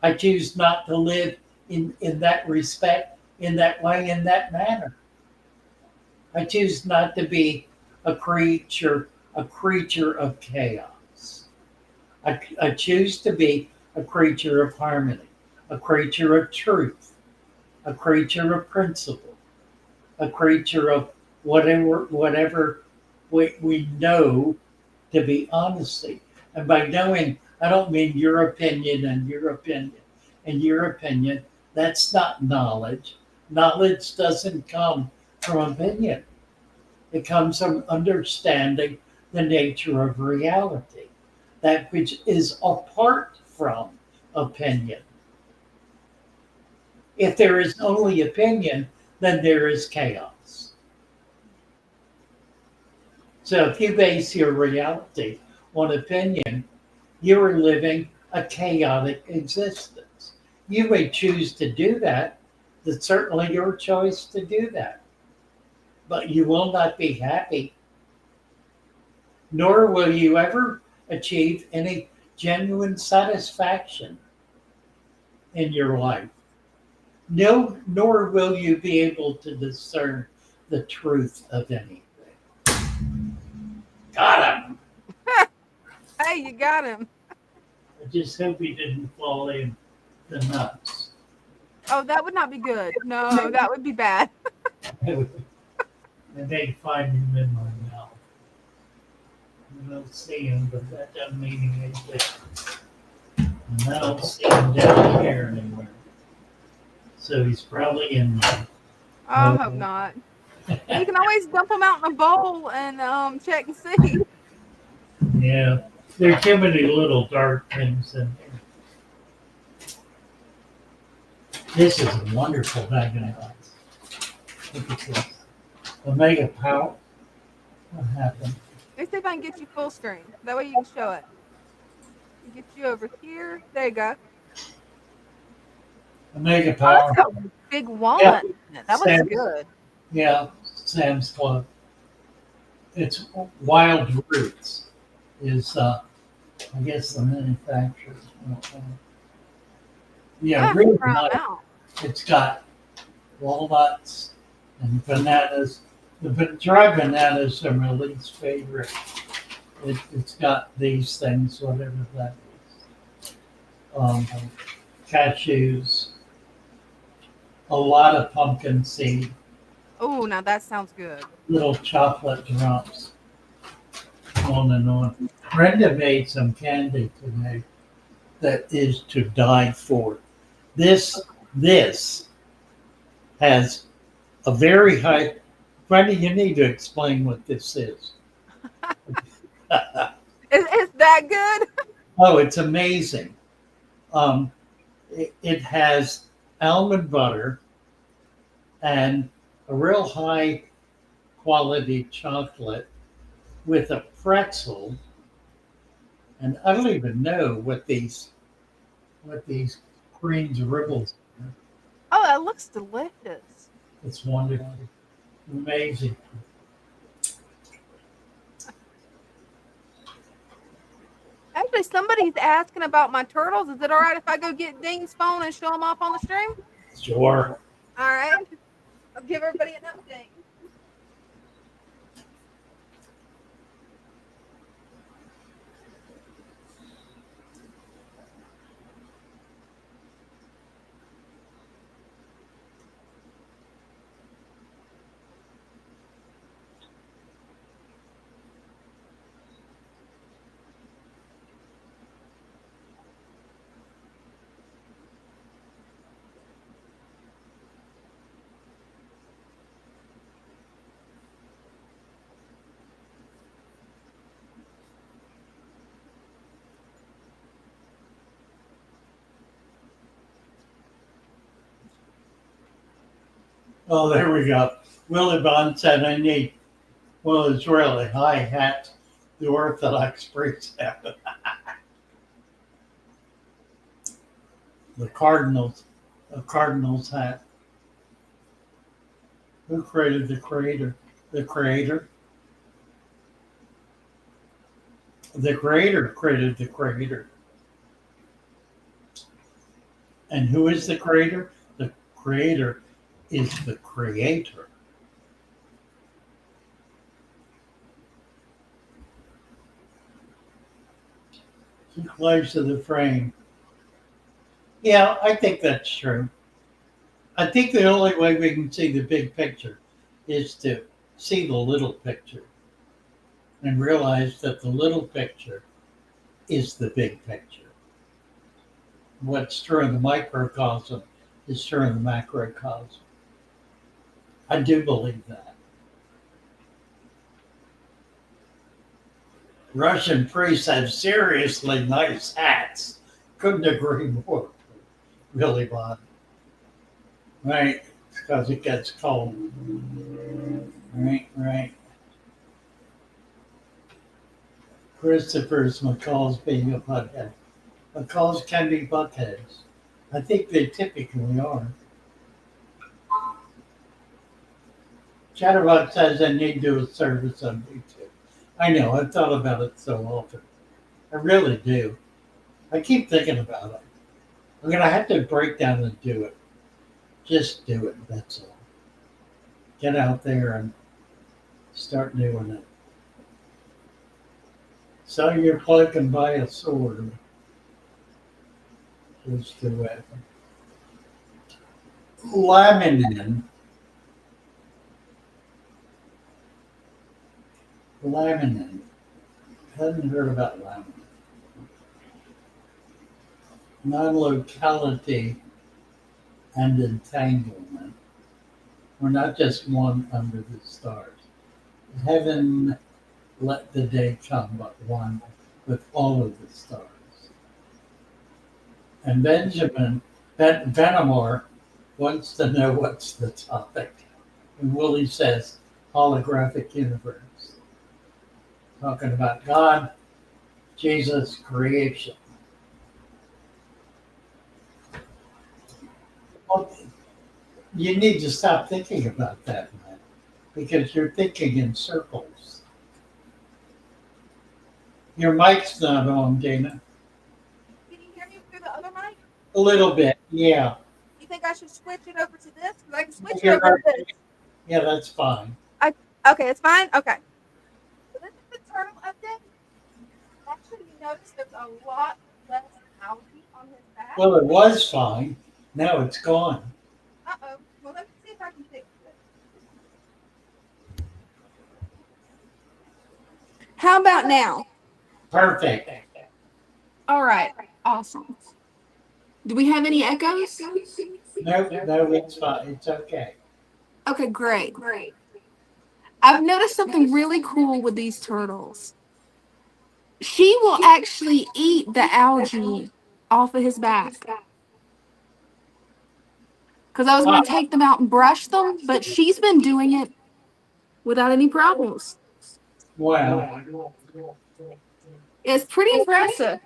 I choose not to live in that respect, in that way, in that manner. I choose not to be a creature of chaos. I choose to be a creature of harmony, a creature of truth, a creature of principle, a creature of whatever we know to be honesty. And by knowing, I don't mean your opinion and your opinion and your opinion. That's not knowledge. Knowledge doesn't come from opinion. It comes from understanding the nature of reality, that which is apart from opinion. If there is only opinion, then there is chaos. So if you base your reality on opinion, you are living a chaotic existence. You may choose to do that. It's certainly your choice to do that. But you will not be happy, nor will you ever achieve any genuine satisfaction in your life. No, nor will you be able to discern the truth of anything. Got him. You got him. I just hope he didn't fall in the nuts. Oh, that would not be good. No, that would be bad. I may find him in my mouth. I don't see him, but that doesn't mean anything. And I don't see him down here anywhere. So he's probably in there. I hope not. You can always dump them out in a bowl and check and see. Yeah, there are too many little dark things in here. This is a wonderful bag of nuts. Look at this. Omega Power. What happened? Let me see if I can get you full screen. That way you can show it. Get you over here. There you go. Omega Oh, Power. that's got big walnut in it. That looks Sam's, good. yeah, Sam's Club. It's Wild Roots. Is I guess the manufacturer. Yeah, really Try 'em nice. out. It's got walnuts and bananas. The dry bananas are my least favorite. It's got these things, whatever that is. Cashews, a lot of pumpkin seed, Oh, now that sounds good. little chocolate drops, on and on. Brenda made some candy today that is to die for. This has a very high. Brenda, you need to explain what this is. Is that good? Oh, it's amazing. It has almond butter and a real high quality chocolate with a pretzel. And I don't even know what these greens ribbles are. Oh, that looks delicious. It's wonderful. Amazing. Actually, somebody's asking about my turtles. Is it all right if I go get Dean's phone and show them off on the stream? Sure. All right. I'll give everybody an update. Oh, there we go. Willie Bond said I need one of those really high hats, the Orthodox priest hat. The Cardinals, a Cardinals hat. Who created the creator? The creator? The creator created the creator. And who is the creator? The creator is the creator. Too close to the frame. Yeah, I think that's true. I think the only way we can see the big picture is to see the little picture and realize that the little picture is the big picture. What's true in the microcosm is true in the macrocosm. I do believe that. Russian priests have seriously nice hats. Couldn't agree more. Really, Bob. Right, because it gets cold. Right. Christopher's McCall's being a butthead. McCall's can be buttheads. I think they typically are. Chatterbot says I need to do a service on YouTube. I know, I've thought about it so often. I really do. I keep thinking about it. I'm going to have to break down and do it. Just do it, that's all. Get out there and start doing it. So you're cloaking by a sword. Those two weapons. Laminin. Laminin. Hadn't heard about laminin. Non-locality and entanglement. We're not just one under the stars. Heaven let the day come but one with all of the stars. And Benamor wants to know what's the topic. And Willie says, holographic universe. Talking about God, Jesus, creation. Well, you need to stop thinking about that, man, because you're thinking in circles. Your mic's not on, Dana. Can you hear me through the other mic? A little bit, yeah. You think I should switch it over to this? Because I can switch it Yeah, over to this. Yeah, that's fine. Okay, it's fine? Okay. So this is the turtle update. Actually, you notice there's a lot less algae on his back. Well, it was fine. Now it's gone. Uh-oh. Well, let me see if I can fix it. How about now? Perfect. All right. Awesome. Do we have any echoes? No, it's fine. It's okay. Okay, great. I've noticed something really cool with these turtles. She will actually eat the algae off of his back. Because I was going to take them out and brush them, but she's been doing it without any problems. Wow. It's pretty impressive.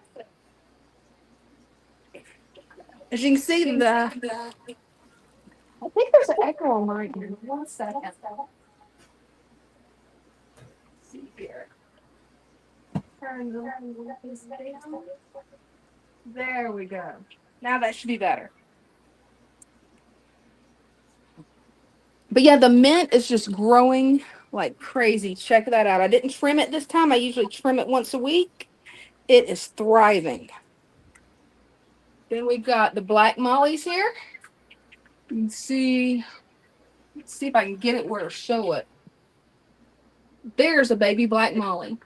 As you can see, I think there's an echo on right here. 1 second. Let's see here. Turn this down. There we go. Now that should be better. But yeah, the mint is just growing like crazy. Check that out. I didn't trim it this time. I usually trim it once a week. It is thriving. Then we've got the black mollies here. You can see, let's see if I can get it where to show it. There's a baby black molly.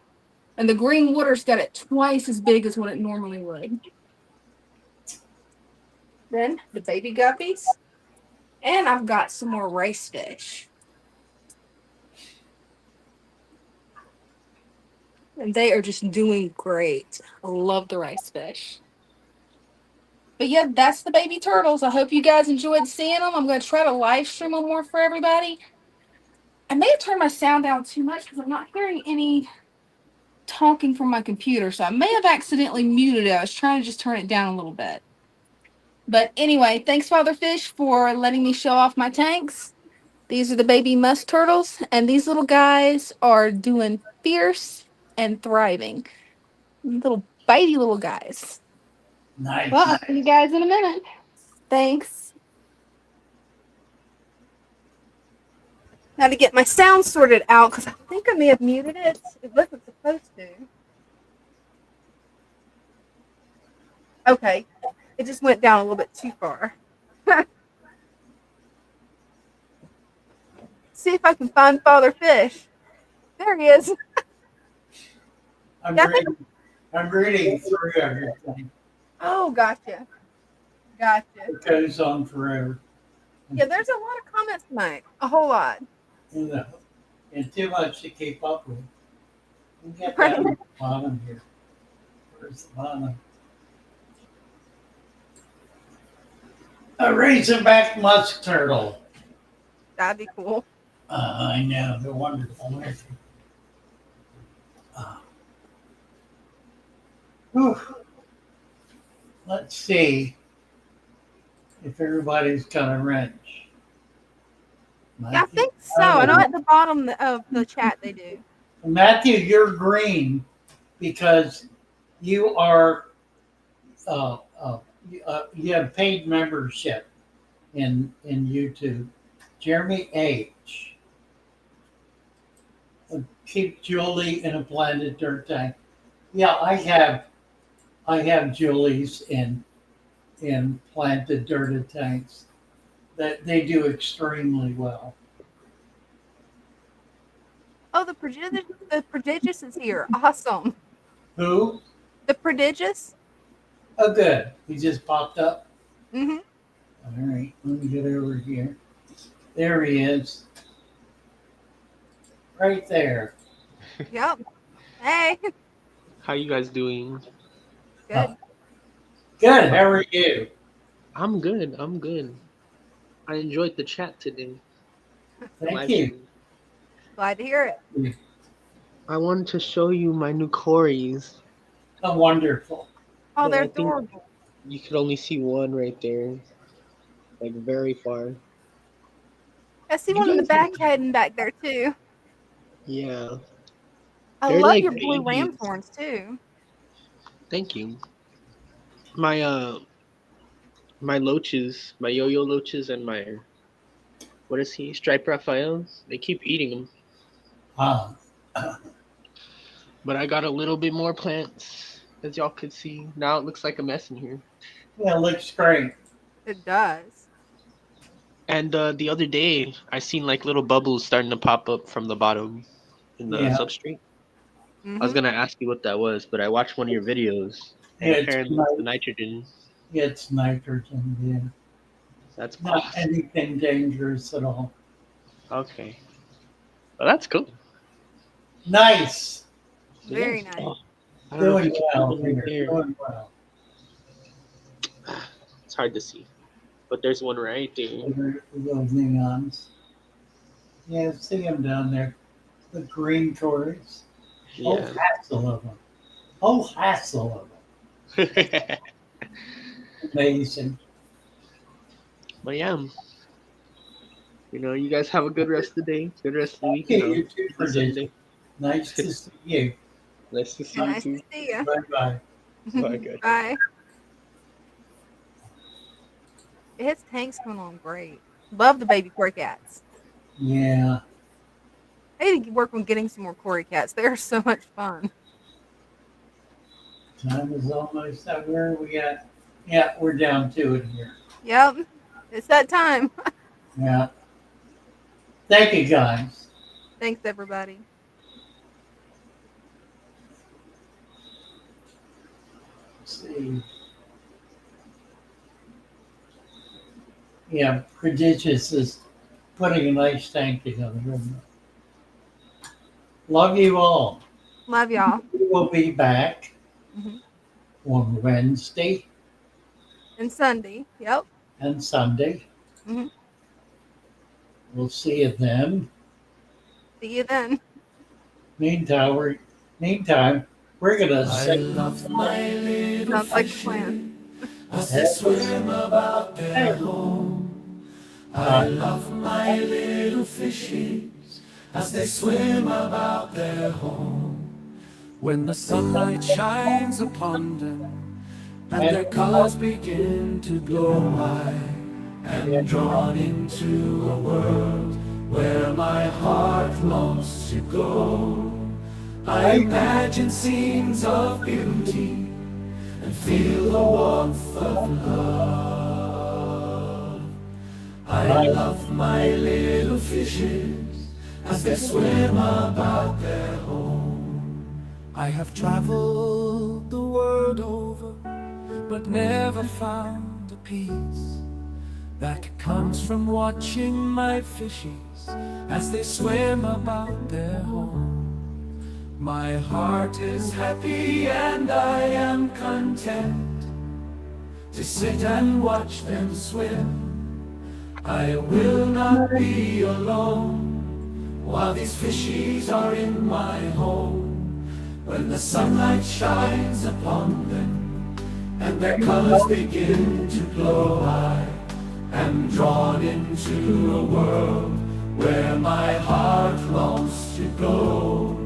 And the green water's got it twice as big as what it normally would. Then the baby guppies. And I've got some more rice fish. And they are just doing great. I love the rice fish. But yeah, that's the baby turtles. I hope you guys enjoyed seeing them. I'm going to try to live stream them more for everybody. I may have turned my sound down too much because I'm not hearing any talking from my computer. So I may have accidentally muted it. I was trying to just turn it down a little bit. But anyway, thanks, Father Fish, for letting me show off my tanks. These are the baby musk turtles, and these little guys are doing fierce and thriving. Little bitey little guys. Nice. Well, I'll see you guys in a minute. Thanks. Now to get my sound sorted out, because I think I may have muted it. It wasn't supposed to. Okay. It just went down a little bit too far. See if I can find Father Fish. There he is. I'm Yeah, reading through everything. Oh, gotcha. Gotcha. It goes on forever. Yeah, there's a lot of comments tonight. A whole lot. You know, and too much to keep up with. We get down to the bottom here. Where's the bottom? A razorback musk turtle. That'd be cool. I know, they're wonderful. Let's see if everybody's got a wrench. Yeah, I think so. I know at the bottom of the chat they do. Matthew, you're green because you are you have paid membership in YouTube. Jeremy H. Keep Julie in a planted dirt tank. Yeah, I have Julie's in planted dirted tanks that they do extremely well. Oh, the prodigious is here. Awesome. Who? The prodigious. Oh, good. He just popped up. Mm-hmm. All right, let me get over here. There he is, right there. Yep. Hey. How you guys doing? Good. Good. How are you? I'm good. I'm good. I enjoyed the chat today. The Thank live you. stream. Glad to hear it. I wanted to show you my new Corys, Oh, wonderful. Oh, but they're I think adorable. you could only see one right there, like very far. I see You one in the guys, back heading back there too. yeah, I they're love like your blue ram babies. thorns too. Thank you. My my loaches, my yo-yo loaches, and my what is he? Striped Raphaels. They keep eating them, Ah, but I got a little bit more plants, as y'all could see. Now it looks like a mess in here. yeah, looks great. It does. And the other day, I seen like little bubbles starting to pop up from the bottom in the Yeah, substrate. I was Mm-hmm. gonna ask you what that was, but I watched one of your videos, and it's apparently it's the nitrogen. it's nitrogen. Yeah, That's not awesome. anything dangerous at all. Okay, well that's cool. Nice. Yeah. Very nice. Oh, I don't know if you Doing can see well them right here. there. Doing well. It's hard to see, but there's one right there. Little neons. Yeah, see them down there. The green Tories. Whole Yeah. hassle of them. Whole hassle of them. Amazing. But yeah, you guys have a good rest of the day, good rest of the week, Okay, and I'll you too, see you Prodigious. someday. Nice to see you. Nice to see And you nice to too. see you. Bye bye. Bye, guys. Bye. His tank's coming along great. Love the baby Cory cats. Yeah. I need to work on getting some more Cory cats. They're so much fun. Time is almost up. Where are we at? Yeah, we're down to it here. Yep. It's that time. Yeah. Thank you, guys. Thanks, everybody. Let's see. Yeah, Prodigious is putting a nice tank together. Love you all. Love y'all. We will be back Hmm. on Wednesday And Sunday. Yep. and Sunday. Hmm. We'll see you then. See you then. Meantime, we're gonna I say love my little Sounds like a fishes plan. as they swim about their home. I love my little fishes as they swim about their home. When the sunlight shines upon them and their colors begin to glow, I am drawn into a world where my heart longs to go. I imagine scenes of beauty and feel the warmth of love. I love my little fishes as they swim about their home. I have traveled the world over, but never found a peace that comes from watching my fishes as they swim about their home. My heart is happy and I am content to sit and watch them swim. I will not be alone while these fishies are in my home. When the sunlight shines upon them and their colors begin to glow, I am drawn into a world where my heart longs to go.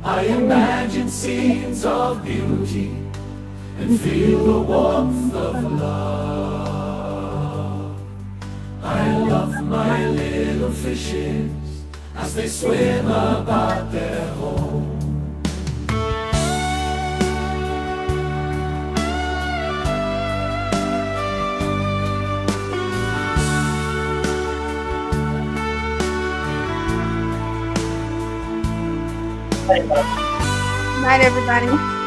I imagine scenes of beauty and feel the warmth of love. I love my little fishes as they swim about their home. Night, everybody.